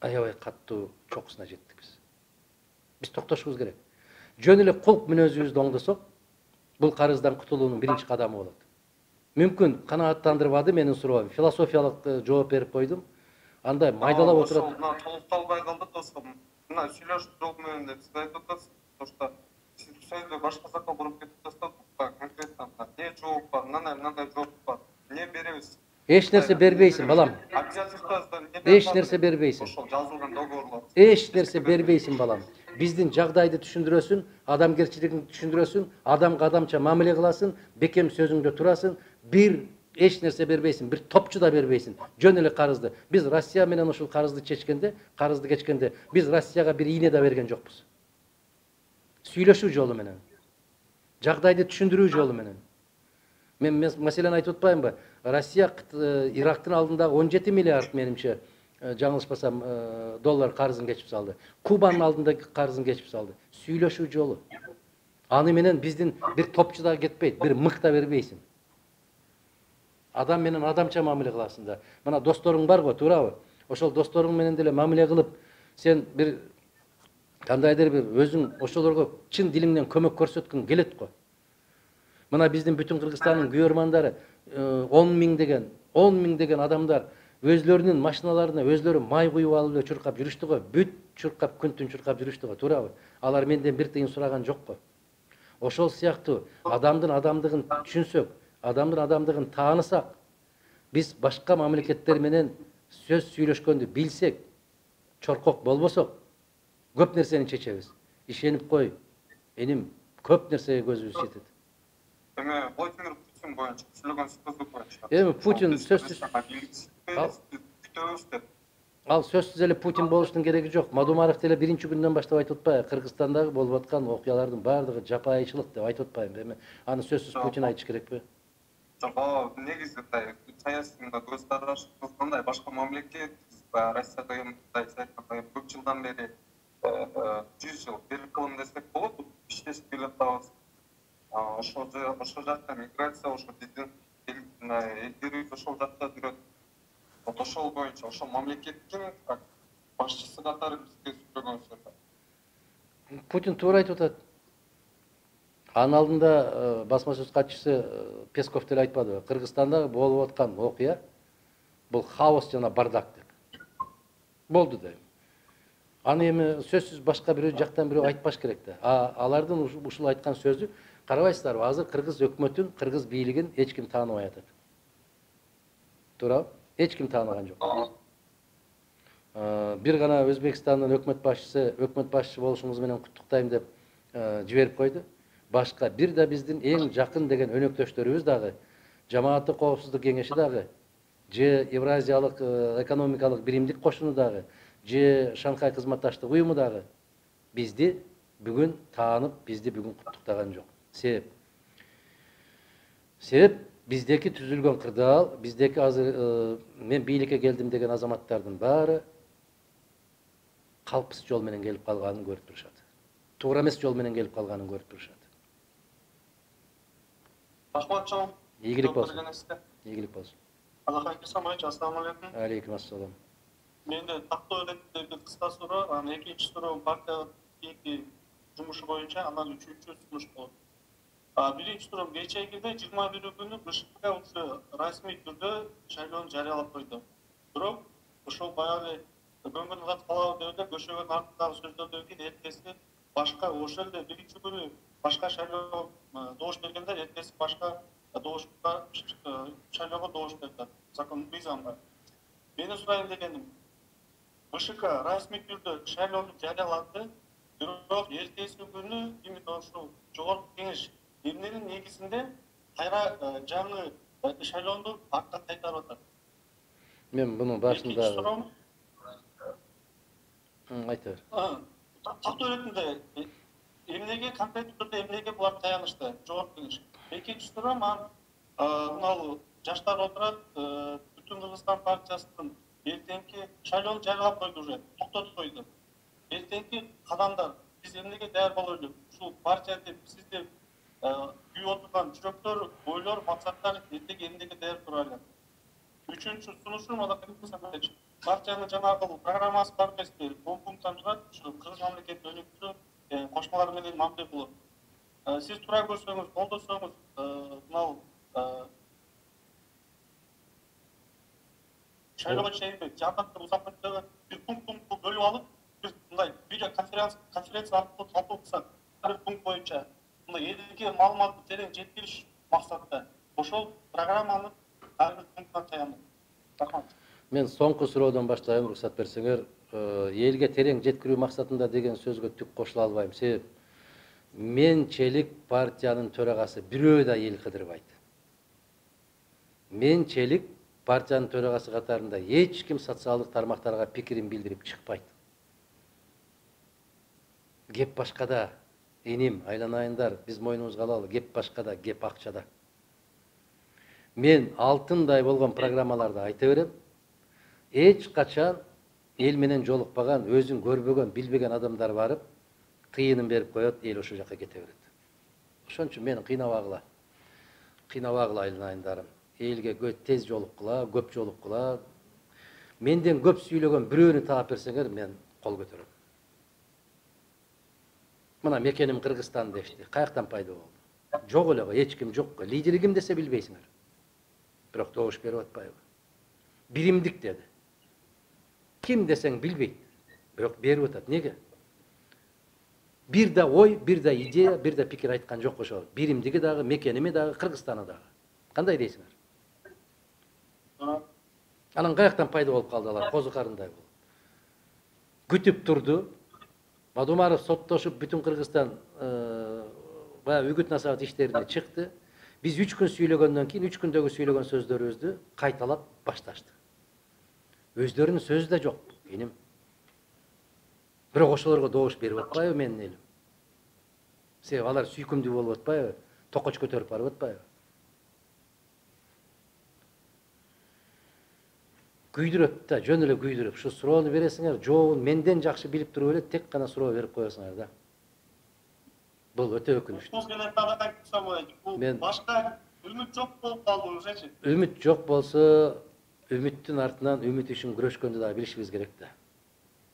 аябай каттуу чокусуна жеттик биз. Биз токтошубуз керек. Жөн эле кулк мүнөзүбүздү оңдосок, бул карыздан кутулуунун биринчи кадамы болот. Мүмкүн канааттандырбады менин суроом. Философиялык жооп берип койдум. Андай майдалап отурат. Толукталбай калды достум. Мына сүйлөшүү жол менен деп сиз айтып атасыз. Ошто сиз сөздү башка жака буруп кетип тастадык. Конкретно эмне жооп бар, мындай жооп бар. Эмне беребиз? Эч нерсе бербейсиң, балам. Обязательствода Эч нерсе бербейсиң. Ошол жазылган договорлор. Эч нерсе бербейсиң, балам. Биздин жагдайды түшүндүрөсүн, адамгерчилигин түшүндүрөсүн, адамга адамча мамиле кыласың, бекем сөзүңдө турасың, бир эч нерсе бербейсиң, бир топчу да бербейсиң. Жөн эле карызды. Биз Россия менен ушул карызды кечкенде, биз Россияга бир ийне да берген жокпуз. Сүйлөшүү жолу менен, жагдайды түшүндүрүү жолу менен. Мен маселени айтып атпаймынбы? Россия Ирактын алдындагы 17 миллиард менимче, жаңылышпасам, доллар карызын кечип салды. Кубанын алдындагы карызын кечип салды. Сүйлөшүү жолу. Аны менен биздин бир топчу да кетпейт, бир мык да бербейсиң. Адам менен адамча мамиле кыласың да. Мына досторуң бар го, туурабы? Ошол досторуң менен деле мамиле кылып, сен бир кандайдыр бир өзүң ошолорго чын дилиңден көмөк көрсөткүң келет го. Мына биздин бүтүн Кыргызстандын күйөрмандары 10 миң деген адамдар өзлөрүнүн машиналарына өзлөрү май куюп алып эле чуркап жүрүштү го. Бүт чуркап, күн-түн чуркап жүрүштү го, туурабы? Алар менден бир тыйын сураган жок го. Ошол сыяктуу адамдын адамдыгын түшүнсөк, адамдын адамдыгын таанысак, биз башка мамлекеттер менен сөз сүйлөшкөндү билсек, чоркок болбосок, көп нерсени чечебиз. Ишенип кой, эним, көп нерсеге көзүбүз жетет. Эми Владимир Путин боюнча сүйлөгөн сөзү боюнча. Эми Путин сөзсүз ал сөзсүз эле Путин болуштун кереги жок. Мадумаров деле биринчи күндөн баштап айтып атпайбы? Кыргызстандагы болуп аткан окуялардын баардыгы жапайычылык деп айтып атпайбы? Эми аны сөзсүз Путин айтыш керекпи? Жок, негизи саясий көз карашыбыз кандай? Башка мамлекет, Россияда мындай көп жылдан бери 100 жыл бир кылым десек болот, иштешип келатабыз. Ошол жакта миграция, ошо биздин элдерибиз ошол жакта жүрөт. Ошол боюнча, ошол мамлекеттин башчысы катары бизге сүйлөгөн сөзү. Путин туура айтып атат. Анын алдында басма сөз катчысы Песков деле айтпадыбы? Кыргызстанда болуп аткан окуя бул хаос жана бардак деп. Болду дейм. Аны эми сөзсүз башка бирөө жактан бирөө айтпаш керек да. Алардын ушул айткан сөзү, карабайсыздарбы, азыр кыргыз өкмөтүн, кыргыз бийлигин эч ким тааныбай атат. Туура? Эч ким тааныган жок. Бир гана Өзбекстандын өкмөт башчысы болушуңуз менен куттуктайм деп жиберип койду. Башка бир да биздин эң жакын деген өнөктөштөрүбүз дагы, Жамааттык коопсуздук кеңеши дагы, же Евразиялык экономикалык биримдик кошуну дагы, же Шанхай кызматташтык уюму дагы бизди бүгүн таанып, бизди бүгүн куттуктаган жок. Себеп биздеки түзүлгөн кырдаал, биздеки азыр мен бийликке келдим деген азаматтардын баары калпсыз жол менен келип калганын көрүп турушат. Туура эмес жол менен келип калганын көрүп турушат. Рахмат чоң. Ийгилик болсун. Ийгилик болсун. Алакай Самайч, ассаламу алейкум. Алейкум ассалам. Менде тактоо ретинде бир кыска суроо, анан экинчи суроо партия 2 жумушу боюнча, анан 3-чү сунуш болот. Биринчи турум кечээкиде 21 күнү БШК ушу расмий түрдө шайлоону жарыялап койду. Бирок ошол баягы көңүл калабы деп эле көшөгөн артындагы сөздөрдөн кийин эртеси башка ошол эле биринчи күнү башка шайлоо добуш бергенде эртеси башка шайлоого добуш берди. Закон мыйзамга. Мени сурайын дегеним, БШК расмий түрдө шайлоону жарыялады, бирок эртеси күнү именно ушул жогорку кеңеш эмненин негизинде кайра жаңы шайлоону артка кайтарып атат. Мен bunun başında ayta ber. Тактоо ретинде эмнеге конкреттүү түрдө эмнеге булар таянышты? Жогорку кеңеш. Экинчи сурам мынау жаштар отурат, Бүтүн Кыргызстан партиясынын эртеңки шайлоону жарыялап койду уже, токтотуп койду. Эртеңки кадамдар биз эмнеге даяр бололу? Ушул партия деп сизде күйүп отурган жүрөктөр, ойлор, максаттар эртеги эмнеге даяр туралы? Үчүнчү сунушум партиянын жанагы программасы бар эмеспи? 10 пункттан турат, ушу Кыргыз мамлекети өнүктүү кошмалар менен мамиле болот. Сиз туура көрсөңүз, колдосоңуз, мынау шайлоого чейинки жаапканча узакыртыгы бир пункту бөлүп алып, бир мындай видео конференция аркылуу талкуу кылсак, бир пункт боюнча мындай элге маалыматты терең жеткириш максатта ошол программаны ар бир пункттан таянып. Рахмат. Мен соңку суроодон баштайм, уруксат берсеңер. Элге терең жеткирүү максатында деген сөзгө түк кошула албайм. Себеп менчелик партиянын төрагасы бирөө да эл кыдырбайт. Менчелик партиянын төрагасы катарында эч ким социалдык тармактарга пикирин билдирип чыкпайт. Кеп башкада, эним, айланайындар, биз мойнубузга алалы, кеп башкада, кеп акчада. Мен алтындай болгон программаларды айта берем. Эч качан эл менен жолукпаган, өзүн көрбөгөн, билбеген адамдар барып, тыйынын берип коет, эл ошол жака кете берет. Ошон үчүн мени кыйнабагыла айланайындарым. Элге тез жолуккула, көп жолуккула. Менден көп сүйлөгөн бирөөнү таап берсеңер, мен кол көтөрөм. Мына мекеним Кыргызстан дешти. Каяктан пайда болду? Жок эле го, эч ким жок го. Лидери ким десе билбейсиңер. Бирок добуш берип атпайбы? Биримдик деди. Ким десең билбейт. Бирок берип атат. Неге? Бир да ой, бир да идея, бир да пикир айткан жок ошол. Биримдиги дагы, мекеними дагы, Кыргызстаны дагы. Кандай дейсиңер? Анан каяктан пайда болуп калды алар? Козу карындай болуп. Күтүп турду. Мадумаров соттошуп бүтүн Кыргызстан баягы үгүт насаат иштерине чыкты. Биз 3 күн сүйлөгөндөн кийин 3 күндөгү сүйлөгөн сөздөрүбүздү кайталап башташты. Өздөрүнүн сөзү да жок, эним. Бирок ошолорго добуш берип атпайбы менин элим? Себеп алар сүйкүмдүү болуп атпайбы? Токоч көтөрүп барып атпайбы? Күйдүрөт да, жөн эле күйдүрөп. Ушу суроону бересиңер, жообун менден жакшы билип туруп эле тек гана суроо берип коесуңар да. Бул өтө өкүнүчтүү. Мен башка үмүт жок болуп калды ушечи. Үмүт жок болсо, үмүттүн артынан үмүт үчүн күрөшкөндү да билишибиз керек да.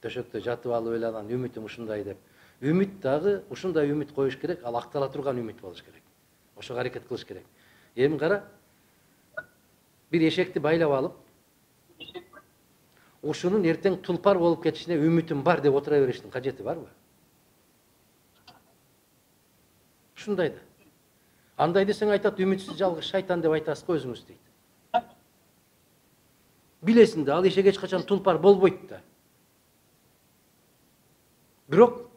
Төшөктө жатып алып эле анан үмүтүм ушундай деп. Үмүт дагы ушундай үмүт коюш керек, ал актала турган үмүт болуш керек. Ошого аракет кылыш керек. Эми кара, бир эшекти байлап алып, ушунун эртең тулпар болуп кетишине үмүтүм бар деп отура бериштин кажети барбы? Ушундай да. Андай десең айтат, үмүтсүз жалгыз шайтан деп айтасыз го өзүңүз дейт. Билесиң да, ал эшек эч качан тулпар болбойт да. Бирок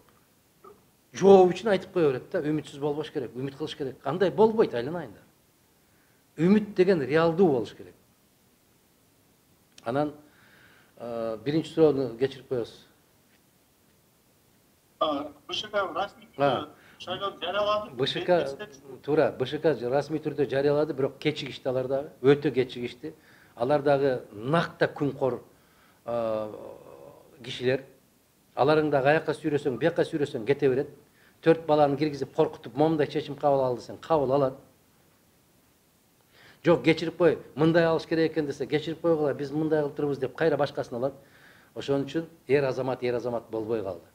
жооп үчүн айтып кое берет да, үмүтсүз болбош керек, үмүт кылыш керек. Андай болбойт, айланайындар. Үмүт деген реалдуу болуш керек. Анан биринчи суроону кечирип коесуз. БШК расмий түрдө шайлоону жарыялады. БШК расмий түрдө жарыялады, бирок кечигишти алар дагы, өтө кечигишти. Алар дагы накта күнкор кишилер. Аларың дагы аякка сүйрөсөң, бияка сүйрөсөң кете берет. 4 баланы киргизип коркутуп, момундай чечим кабыл ал десең, кабыл алат. Жок, кечирип кой, мындай алыш керек экен десе, кечирип койгула, биз мындай кылып турбуз деп кайра башкасын алат. Ошон үчүн эр азамат болбой калды.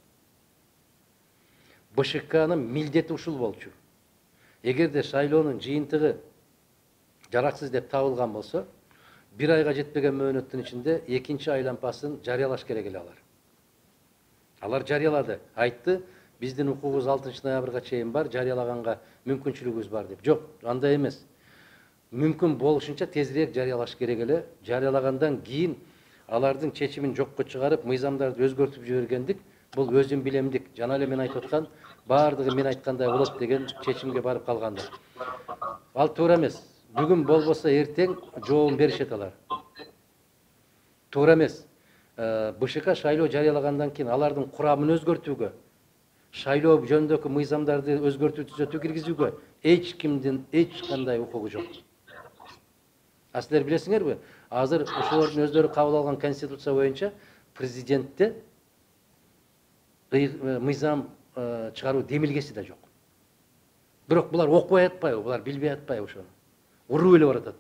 БШКнын милдети ушул болчу. Эгерде шайлоонун жыйынтыгы жараксыз деп табылган болсо, 1 айга жетпеген мөөнөттүн ичинде экинчи айлампасын жарыялаш керек эле алар. Алар жарыялады. Айтты, биздин укугубуз 6 ноябрга чейин бар, жарыялаганга мүмкүнчүлүгүбүз бар деп. Жок, андай эмес. Мүмкүн болушунча тезирээк жарыялаш керек эле. Жарыялагандан кийин алардын чечимин жокко чыгарып, мыйзамдарды өзгөртүп жибергендик, бул өзүм билемдик. Жана эле мен айтып аткан, баардыгы мен айткандай болот деген чечимге барып калгандыр. Ал туура эмес. Бүгүн болбосо эртең жообун беришет алар. Туура эмес. БШК шайлоо жарыялагандан кийин алардын курамын өзгөртүүгө, шайлоо жөнүндөгү мыйзамдарды өзгөртүү түзөтүү киргизүүгө эч кимдин эч кандай укугу жок. Силер билесиңерби? Азыр ошолордун өздөрү кабыл алган конституция боюнча президентте мыйзам чыгаруу демилгеси да жок. Бирок булар окубай атпайбы, булар билбей атпайбы ошону? Уруп эле баратат.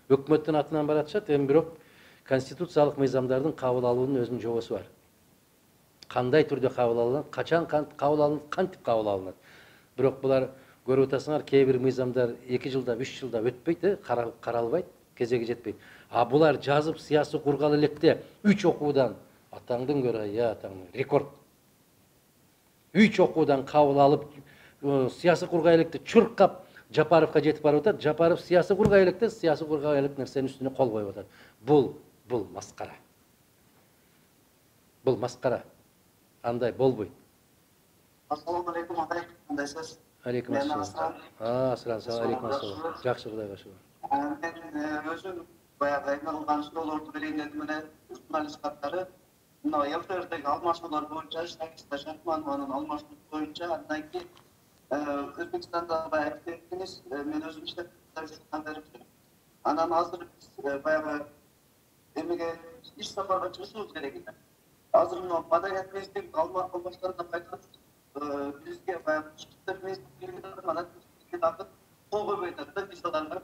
Өкмөттүн атынан баратышат, эми бирок конституциялык мыйзамдардын кабыл алуунун өзүнүн жобосу бар. Кандай түрдө кабыл алынат, качан кабыл алынат, кантип кабыл алынат. Бирок булар көрүп атасыңар, кээ бир мыйзамдар 2 жылда, 3 жылда өтпөйт, каралбайт, кезеги жетпейт. А булар жазып сыясий кургалы электе 3 окуудан, атаңдын көрө, атаңдын рекорд. 3 окуудан кабыл алып, сыясий кургай электе чуркап Жапаровка жетип барып атат. Жапаров сыясий кургай электе, сыясий кургай элек нерсенин үстүнө кол коюп атат. Бул маскара. Бул маскара. Андай болбойт. Ассаламу алейкум, атай. Кандайсыз? Алейкум ассалам. Асыран, алейкум ассалам. Жакшы, Кудайга шүгүр. Мен өзүм баягы айналган суроолорду берейин дедим эле, журналист каттары. Мына ЛТРдеги алмашуулар боюнча, Шакиста Шахманованын алмашуу боюнча, андан кийин Өзбекстанда баягы кеттиңиз, мен өзүм иштеп жаткан. Анан азыр биз баягы эмеге иш сапарга чыгышыбыз керек экен. Азыр мына Маданият министрлиги алмаштарына кайтат, бизге баягы иштер министрлиги анан дагы кол койбой атат да визаларга.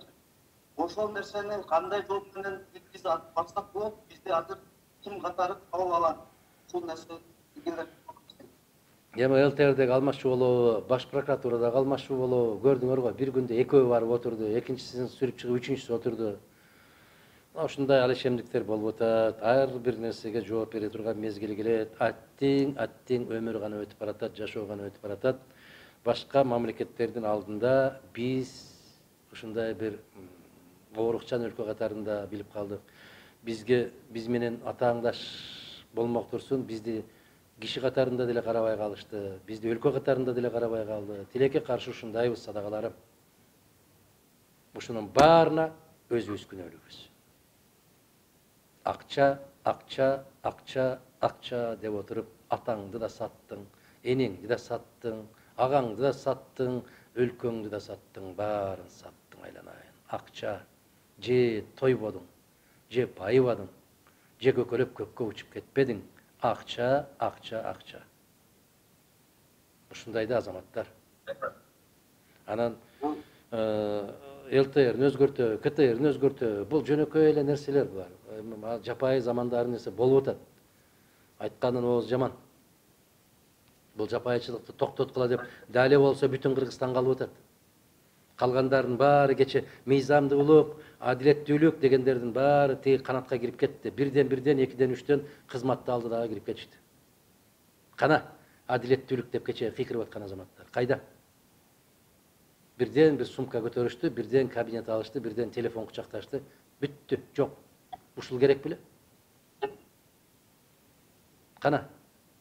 Ошол нерсени кандай жол менен биз барсак болот, бизди азыр ким катары кабыл алат? Ушул нерсе Эми ЛТРдеги алмашуу болобу, баш прокуратурадагы алмашуу болобу, көрдүңөр го, бир күндө экөө барып отурду, экинчисин сүрүп чыгып, үчүнчүсү отурду. Ушундай алешемдиктер болуп атат. Ар бир нерсеге жооп бере турган мезгили келет. Аттиң өмүр гана өтүп баратат, жашоо гана өтүп баратат. Башка мамлекеттердин алдында биз ушундай бир оорукчан өлкө катарында билип калдык. Биз менен атааңдаш болмок турсун, бизди киши катарында деле карабай калышты, бизди өлкө катарында деле карабай калды. Тилекке каршы ушундайбыз, садагаларым. Ушунун баарына өзүбүз күнөөлүүбүз. Акча, акча, акча, акча деп отуруп, атаңды да саттың, энеңди да саттың, агаңды да саттың, өлкөңдү да саттың, баарын саттың айланайын. Акча, же тойбодуң, же байыбадың, же көкөлөп көккө учуп кетпедиң. Акча, акча, акча. Ушундайда азаматтар. Анан ЛТРн өзгөртө, КТРн өзгөртө, бул жөнөкөй эле нерселер булар. Жапайы замандардын нерсе болуп атат. Айткандын ооз жаман. Бул жапайычылыкты токтоткула деп, дале болсо бүтүн Кыргызстан калып атат. Калгандардын баары кече мыйзамдуулук, адилеттүүлүк дегендердин баары тиги канатка кирип кетти. Бирден, 2ден, 3ден кызматты алды дагы кирип кетишти. Кана адилеттүүлүк деп кече кыйкырып аткан азаматтар кайда? Бирден бир сумка көтөрүштү, бирден кабинет алышты, бирден телефон кучакташты. Бүттү, жок. Ушул керек беле? Кана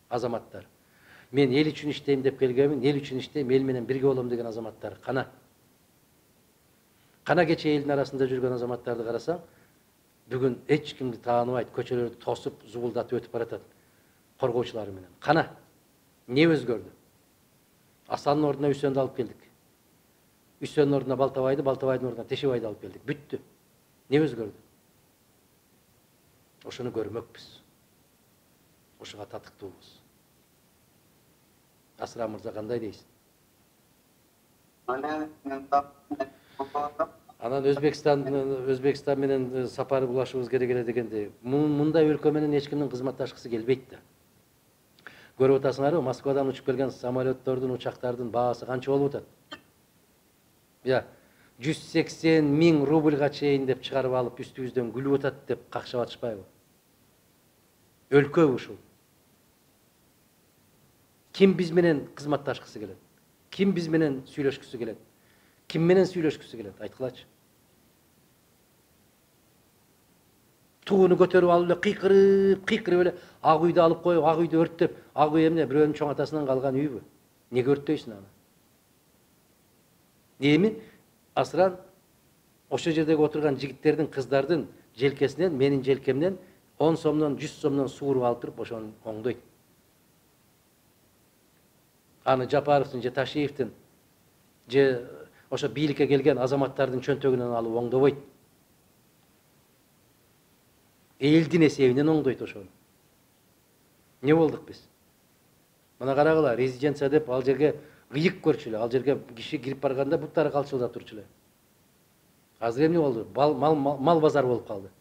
азаматтар. Мен эл үчүн иштейм деп келгенмин, эл үчүн иштейм, эл менен бирге болом деген азаматтар кана? Кана кече элдин арасында жүргөн азаматтарды карасаң, бүгүн эч кимди тааныбайт, көчөлөрдү тосуп, зубулдатып өтүп баратат коргоочулары менен. Кана? Не өзгөрдү? Асанын ордуна Үсөндү алып келдик. Үсөнүн ордуна Балтабайды, Балтабайдын ордуна Тешебайды алып келдик. Бүттү. Не өзгөрдү? Ошону көрмөкпүз. Ошого татыктуубуз. Асыран мырза кандай дейсиң? Анан Өзбекстан менен сапар булашыбыз керек эле дегенде, мындай өлкө менен эч кимдин кызматташкысы келбейт да. Көрүп атасыңарбы, Москвадан учуп келген самолеттордун, учактардын баасы канча болуп атат? 180 000 рубльга чейин деп чыгарып алып, үстүбүздөн күлүп атат деп какшап атышпайбы? Өлкө ушул. Ким биз менен кызматташкысы келет? Ким биз менен сүйлөшкүсү келет? Ким менен сүйлөшкүсү келет? Айткылачы. Тууну көтөрүп алып эле кыйкырып эле ак үйдү алып коюп, ак үйдү өрттөп, ак үй эмне бирөөнүн чоң атасынан калган үйбү? Неге өрттөйсүң аны? Эми Асыран ошол жердеги отурган жигиттердин, кыздардын желкесинен, менин желкемден 10 сомдон, 100 сомдон сууруп алып туруп ошону оңдойт. Аны Жапаровдун же Ташиевдин же ошо бийликке келген азаматтардын чөнтөгүнөн алып оңдобойт. Элдин эсебинен оңдойт ошону. Не болдук биз? Мына карагыла, резиденция деп ал жерге ыйык көрчү эле, ал жерге киши кирип барганда буттары калчылдап турчу эле. Азыр эмне болду? Мал базар болуп калды.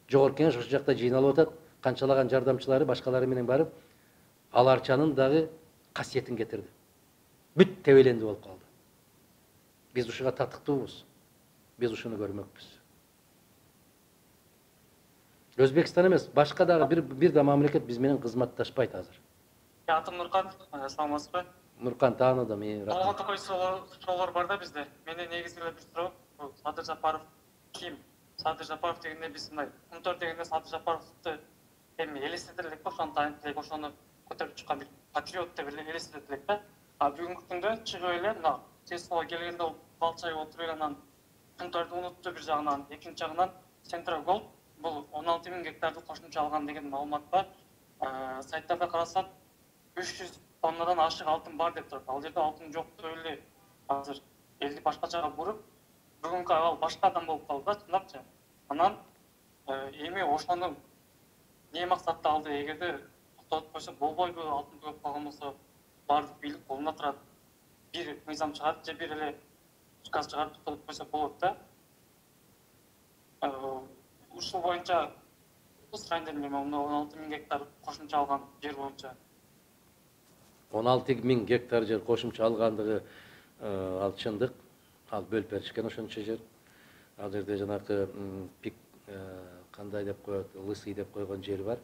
Жогорку кеңеш ошол жакта жыйналып атат, канчалаган жардамчылары, башкалары менен барып, ал арчанын дагы касиетин кетирди. Бүт тебеленди болуп калды. Биз ушуга татыктуубуз. Биз ушуну көрмөкпүз. Өзбекстан эмес, башка дагы бир да мамлекет биз менен кызматташпайт азыр. Атым Нуркан, саламатсызбы? Нуркан тааныдым, Болгон токой суроолор бар да бизде. Менин негизги эле бир суроо, бул Садыр Жапаров ким? Садыр Жапаров дегенде биз мындай, Кумтөр дегенде Садыр Жапаровду эми элестете элек, ошону таанып элек, ошону көтөрүп чыккан бир патриот деп эле элестете элек да. А бүгүнкү күндө чыгып эле мына Теслого келгенде ол балчайып отуруп эле анан Кумтөрдү унутту бир жагынан, экинчи жагынан Central Gold бул 16 000 гектарды кошумча алган деген маалымат бар. Сайттарда карасак 300 тоннадан ашык алтын бар деп турат. Ал жерде алтын жок деп эле азыр элди башкачага буруп, бүгүнкү абал башка адам болуп калды да, чындапчы. Анан эми ошону эмне максатта алды? Эгерде токтотуп койсо болбойбу, алтын көп калган болсо баардык бийлик колунда турат. Бир мыйзам чыгарып же бир эле указ чыгарып токтотуп койсо болот да. Ушул боюнча сурайын дедим, эми 16 000 гектар кошумча алган жер боюнча. 16 000 гектар жер кошумча алгандыгы ал чындык. Ал бөлүп беришкен ошончо жер. Ал жерде жанакы пик кандай деп коет, лысый деп койгон жер бар.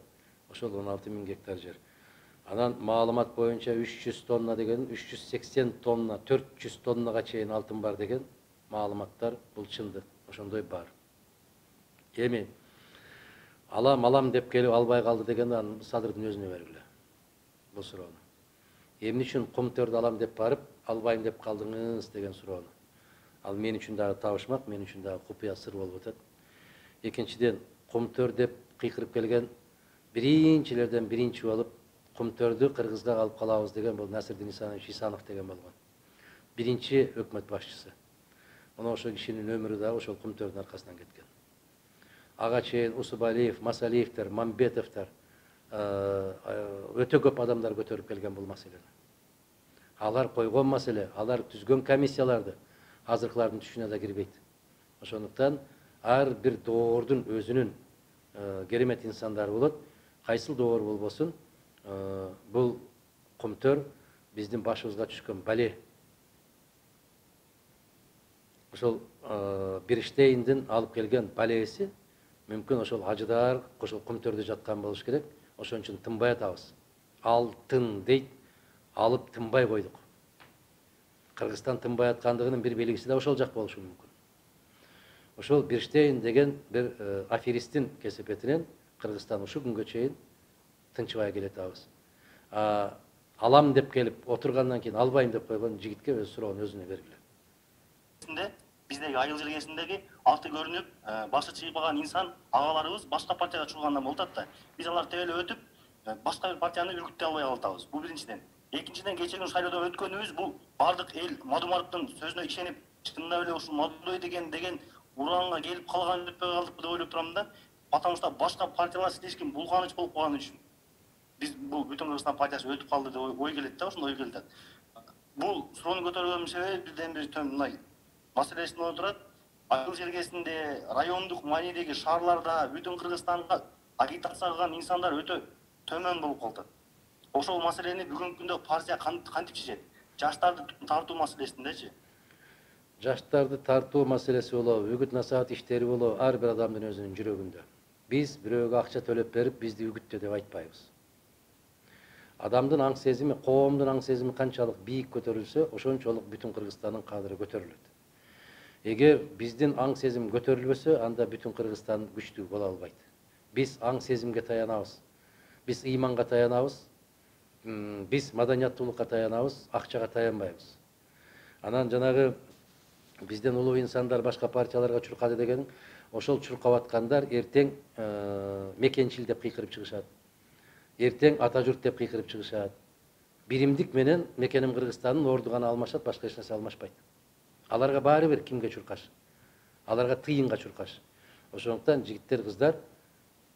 Ошол 16 000 гектар жер. Анан маалымат боюнча 300 тонна деген, 380 тонна, 400 тоннага чейин алтын бар деген маалыматтар бул чындык. Ошондой бар. Эми алам деп келип албай калды дегенде аны Садырдын өзүнө бергиле. Бул суроону. Эмне үчүн Кумтөрдү алам деп барып, албайм деп калдыңыз деген суроону. Ал мен үчүн дагы табышмак, мен үчүн дагы купуя сыр болуп атат. Экинчиден, Кумтөр деп кыйкырып келген биринчилерден биринчи болуп, Кумтөрдү Кыргызга алып калабыз деген бул Насирдин Исанов деген болгон. Биринчи өкмөт башчысы. Мына ошол кишинин өмүрү дагы ошол Кумтөрдүн аркасынан кеткен. Ага чейин Усубалиев, Масалиевтер, Мамбетовтер өтө көп адамдар көтөрүп келген бул маселени. Алар койгон маселе, алар түзгөн комиссияларды азыркылардын түшүнө да кирбейт. Ошондуктан ар бир доордун өзүнүн керемет инсандары болот. Кайсыл доор болбосун, бул Кумтөр биздин башыбызга түшкөн бале. Ошол Бирштейндин алып келген балеси мүмкүн ошол Ажыдар, ошол Кумтөрдө жаткан болуш керек. Ошон үчүн тынбай атабыз. Алтын дейт, алып тынбай койдук. Кыргызстан тынбай аткандыгынын бир белгиси да ошол жак болушу мүмкүн. Ошол Бирштейн деген бир аферистин кесепетинен Кыргызстан ушул күнгө чейин тынчыбай келатабыз. Алам деп келип отургандан кийин албайм деп койгон жигитке өз суроонун өзүнө бергиле. Биздеги айыл жергесиндеги аты көрүнүп, башы чыйпаган инсан агаларыбыз башка партияга чургандан болуп атат да. Биз алар тебелеп өтүп, башка бир партияны үркүттөй албай калатабыз. Бул биринчиден. Экинчиден, кечээ күн шайлоодон өткөнүбүз бул бардык эл Мадумаровдун сөзүнө ишенип, чындап эле ушул Мадулой деген уранга келип калган деп калдыкпы деп ойлоп турам да. Потому что башка партиялар силешкин булганыч болуп калган үчүн. Биз бул бүтүн Кыргызстан партиясы өтүп калды деп ой келет да, ошондой ой келет. Бул суроону көтөргөнүн себеби бирден бир мындай маселесин отурат. Айыл жергесинде, райондук маанидеги шаарларда бүтүн Кыргызстанга агитация кылган инсандар өтө төмөн болуп калды. ошол маселени бүгүнкү күндө партия кантип чечет? Жаштарды тартуу маселесиндечи? Жаштарды тартуу маселеси болобу, үгүт насаат иштери болобу, ар бир адамдын өзүнүн жүрөгүндө. Биз бирөөгө акча төлөп берип, бизди үгүттө деп айтпайбыз. Адамдын аң сезими, коомдун аң сезими канчалык бийик көтөрүлсө, ошончолук бүтүн Кыргызстандын кадыры көтөрүлөт. Эгер биздин аң сезим көтөрүлбөсө, анда бүтүн Кыргызстан күчтүү боло албайт. Биз аң сезимге таянабыз. Биз ыйманга таянабыз. Биз маданияттуулукка таянабыз, акчага таянбайбыз. Анан жанагы бизден улуу инсандар башка партияларга чуркады деген, ошол чуркап аткандар эртең мекенчил деп кыйкырып чыгышат. Эртең ата журт деп кыйкырып чыгышат. Биримдик менен мекеним Кыргызстандын орду гана алмашат, башка эч нерсе алмашпайт. Аларга баары бир кимге чуркаш. Аларга тыйынга чуркаш. Ошондуктан жигиттер, кыздар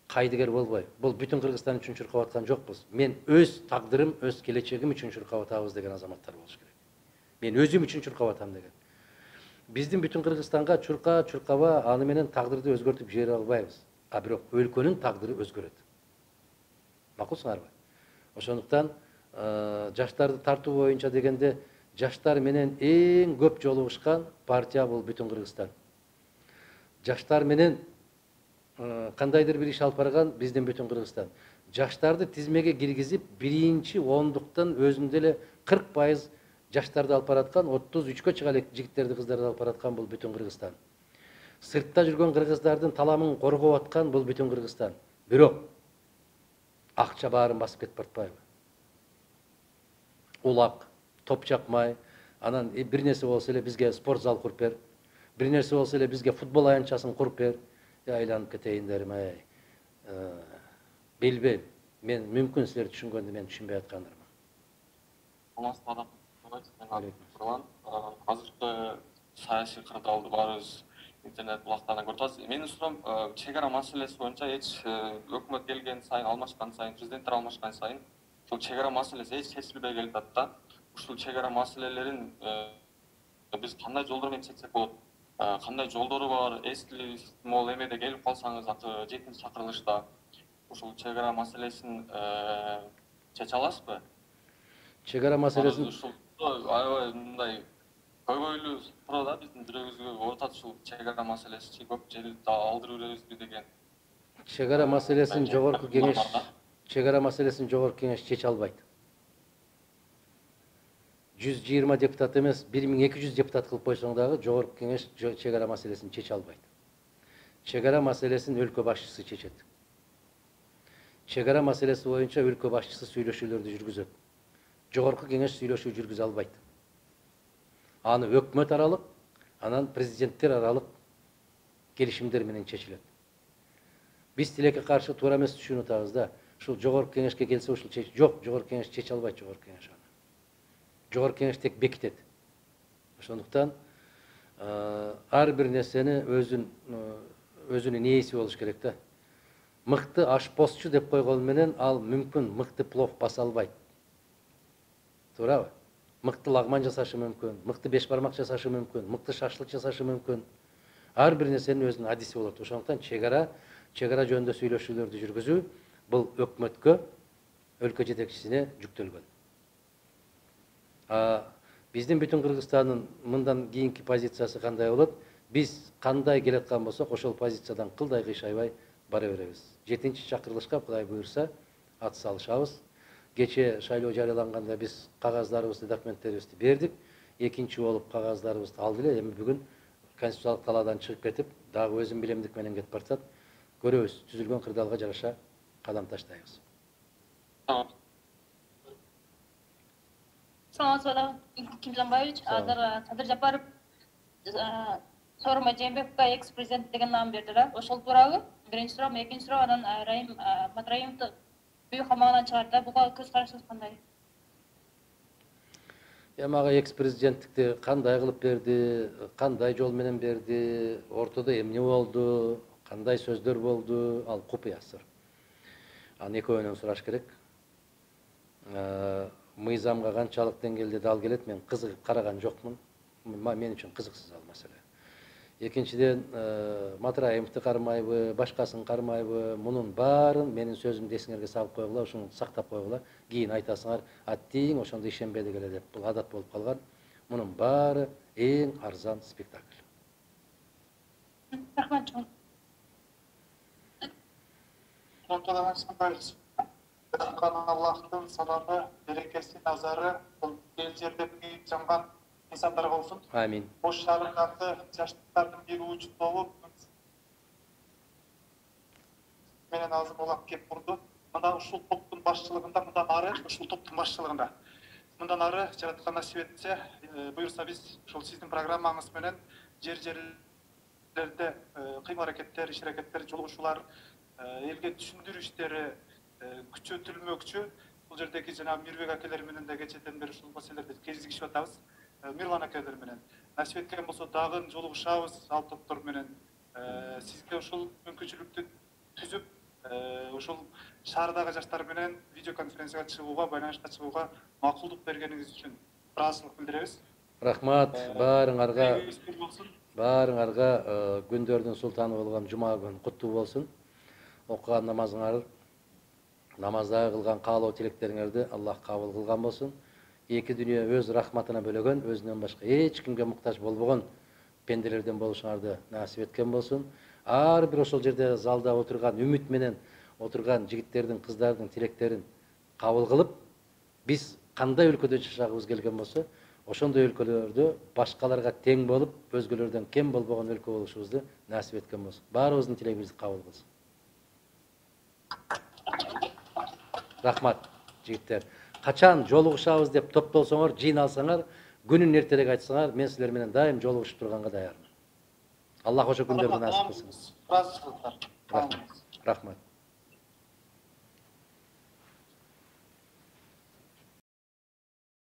кайдыгер болбой. Бул бүтүн Кыргызстан үчүн чуркап аткан жокпуз. Мен өз тагдырым, өз келечегим үчүн чуркап атабыз деген азаматтар болуш керек. Мен өзүм үчүн чуркап атам деген. Биздин бүтүн Кыргызстанга чуркаба, аны менен тагдырды өзгөртүп жибере албайбыз. А бирок өлкөнүн тагдыры өзгөрөт. Макулсуңарбы? Ошондуктан жаштарды тартуу боюнча дегенде, жаштар менен эң көп жолугушкан партия бул бүтүн Кыргызстан. Жаштар менен кандайдыр бир иш алып барган биздин бүтүн Кыргызстан. Жаштарды тизмеге киргизип, биринчи ондуктан өзүндө эле 40% жаштарды алып бараткан, 33-кө чыга элек жигиттерди, кыздарды алып бараткан бул бүтүн Кыргызстан. Сыртта жүргөн кыргыздардын таламын коргоп аткан бул бүтүн Кыргызстан. Бирок акча баарын басып кетип баратпайбы? Улак, топ чапмай, анан бир нерсе болсо эле бизге спорт зал куруп бер, бир нерсе болсо эле бизге футбол аянтчасын куруп бер. Айланып кетейиндерим, билбейм. Мен мүмкүн силер түшүнгөндү мен түшүнбөй аткандырмын. Азыркы саясий кырдаалды баарыбыз интернет булактарынан көрүп атабыз. Менин суроом, чек ара маселеси боюнча өкмөт келген сайын, алмашкан сайын, президенттер алмашкан сайын, ушул чек ара маселеси чечилбей келатат да. Ушул чек ара маселелерин биз кандай жолдор менен чечсек болот? Кандай жолдору бар? Эски могул эмеде келип калсаңыз, 7-чи чакырылышта ушул чек ара маселесин чече аласызбы? Чек ара маселесин аябай мындай көйгөйлүү суроо да, биздин жүрөгүбүзгө оорутат ушул чек ара маселеси, көп жерди алдырып беребизби деген. Чек ара маселесин жогорку кеңеш чече албайт. 120 депутат эмес, 1200 депутат кылып койсоң дагы жогорку кеңеш чек ара маселесин чече албайт. Чек ара маселесин өлкө башчысы чечет. Чек ара маселеси боюнча өлкө башчысы сүйлөшүүлөрдү жүргүзөт. Жогорку кеңеш сүйлөшүү жүргүзө албайт. Аны өкмөт аралык, анан президенттер аралык келишимдер менен чечилет. Биз тилекке каршы туура эмес түшүнүп атабыз да. Ушул жогорку кеңешке келсе ушул жок, жогорку кеңеш чече албайт, жогорку кеңеш аны. Жогорку кеңеш тек бекитет. Ошондуктан ар бир нерсени өзүнүн ээси болуш керек да. Мыкты ашпозчу деп койгон менен ал мүмкүн мыкты плов баса албайт. Туурабы? Мыкты лагман жасашы мүмкүн, мыкты беш бармак жасашы мүмкүн, мыкты шашлык жасашы мүмкүн. Ар бир нерсенин өзүнүн адиси болот. Ошондуктан чек ара жөнүндө сүйлөшүүлөрдү жүргүзүү бул өкмөткө, өлкө жетекчисине жүктөлгөн. Биздин бүтүн Кыргызстандын мындан кийинки позициясы кандай болот? Биз кандай келаткан болсок, ошол позициядан кылдай кыйшайбай бара беребиз. 7-чи чакырылышка Кудай буйрса ат салышабыз. Кече шайлоо жарыяланганда биз кагаздарыбызды, документтерибизди бердик. Экинчи болуп кагаздарыбызды алды эле. Эми бүгүн конституциялык талаадан чыгып кетип, дагы өзүм билемдик менен кетип баратат. Көрөбүз, түзүлгөн кырдаалга жараша кадам таштайбыз. Саламатсызбы, Кимжанбаевич. Азыр Садыр Жапаров Сооронбай Жээнбековго экс-президент деген нам берди да. Ошол туурабы? Биринчи суроо, экинчи суроо, анан Раим Матраимовду бүй камагынан чыгарды. Буга көз карашыңыз кандай? Мага экс-президенттикти кандай кылып берди, кандай жол менен берди, ортодо эмне болду, кандай сөздөр болду, ал купуя сыр. Аны экөөнөн сураш керек. Мыйзамга канчалык деңгээлде дал келет, мен кызыгып караган жокмун. Мен үчүн кызыксыз ал маселе. Экинчиден Матраимовду кармайбы, башкасын кармайбы, мунун баарын менин сөзүмдү эсиңерге салып койгула, ушуну сактап койгула. Кийин айтасыңар, аттиң ошондо ишенбеди эле деп. Бул адат болуп калган. Мунун баары эң арзан спектакль. Рахмат чоң. Антон Асанбаевич, Аллахтың саламы, берекесі, назары бұл ел жерде күйіп жанған инсандар болсын. Амин. Бош шағырғанды жаштықтардың бері учут болып, менен азым олақ кеп бұрды. Мына ушул топтың башчылыгында, мындан ары ушул топтың башчылыгында. Мындан ары жараткан насип этсе, буюрса биз ушул сиздин программаңыз менен жер-жерлерде кыймыл аракеттер, иш аракеттер, жолугушуулар, элге түшүндүрүү иштери күчөтүлмөкчү. Бул жердеги жана Мирбек акелер менен да кечеден бери ушул маселелерди кезигишип атабыз. Мирлан акелер менен насип эткен болсо дагы жолугушабыз ал топтор менен. Сизге ушул мүмкүнчүлүктү түзүп, ушул шаардагы жаштар менен видеоконференцияга чыгууга, байланышка чыгууга макулдук бергениңиз үчүн ыраазычылык билдиребиз. Рахмат баарыңарга күндөрдүн султаны болгон жума күн куттуу болсун. Окуган намазыңар, намаздагы кылган каалоо тилектериңерди Аллах кабыл кылган болсун. Эки дүнүйө өз рахматына бөлөгөн, өзүнөн башка эч кимге муктаж болбогон пенделерден болушуңарды насип эткен болсун. Ар бир ошол жерде залда отурган, үмүт менен отурган жигиттердин, кыздардын тилектерин кабыл кылып, биз кандай өлкөдө жашагыбыз келген болсо, ошондой өлкөлөрдө башкаларга тең болуп, өзгөлөрдөн кем болбогон өлкө болушубузду насип эткен болсун. Баарыбыздын тилегибизди кабыл кылсын. Рахмат, жигиттер. Качан жолугушабыз деп топтолсоңор, жыйналсаңар, күнүн эртерээк айтсаңар, мен силер менен дайым жолугушуп турганга даярмын. Аллах ошо күндөрдү насип кылсын. Ыраазычылыктар. Рахмат.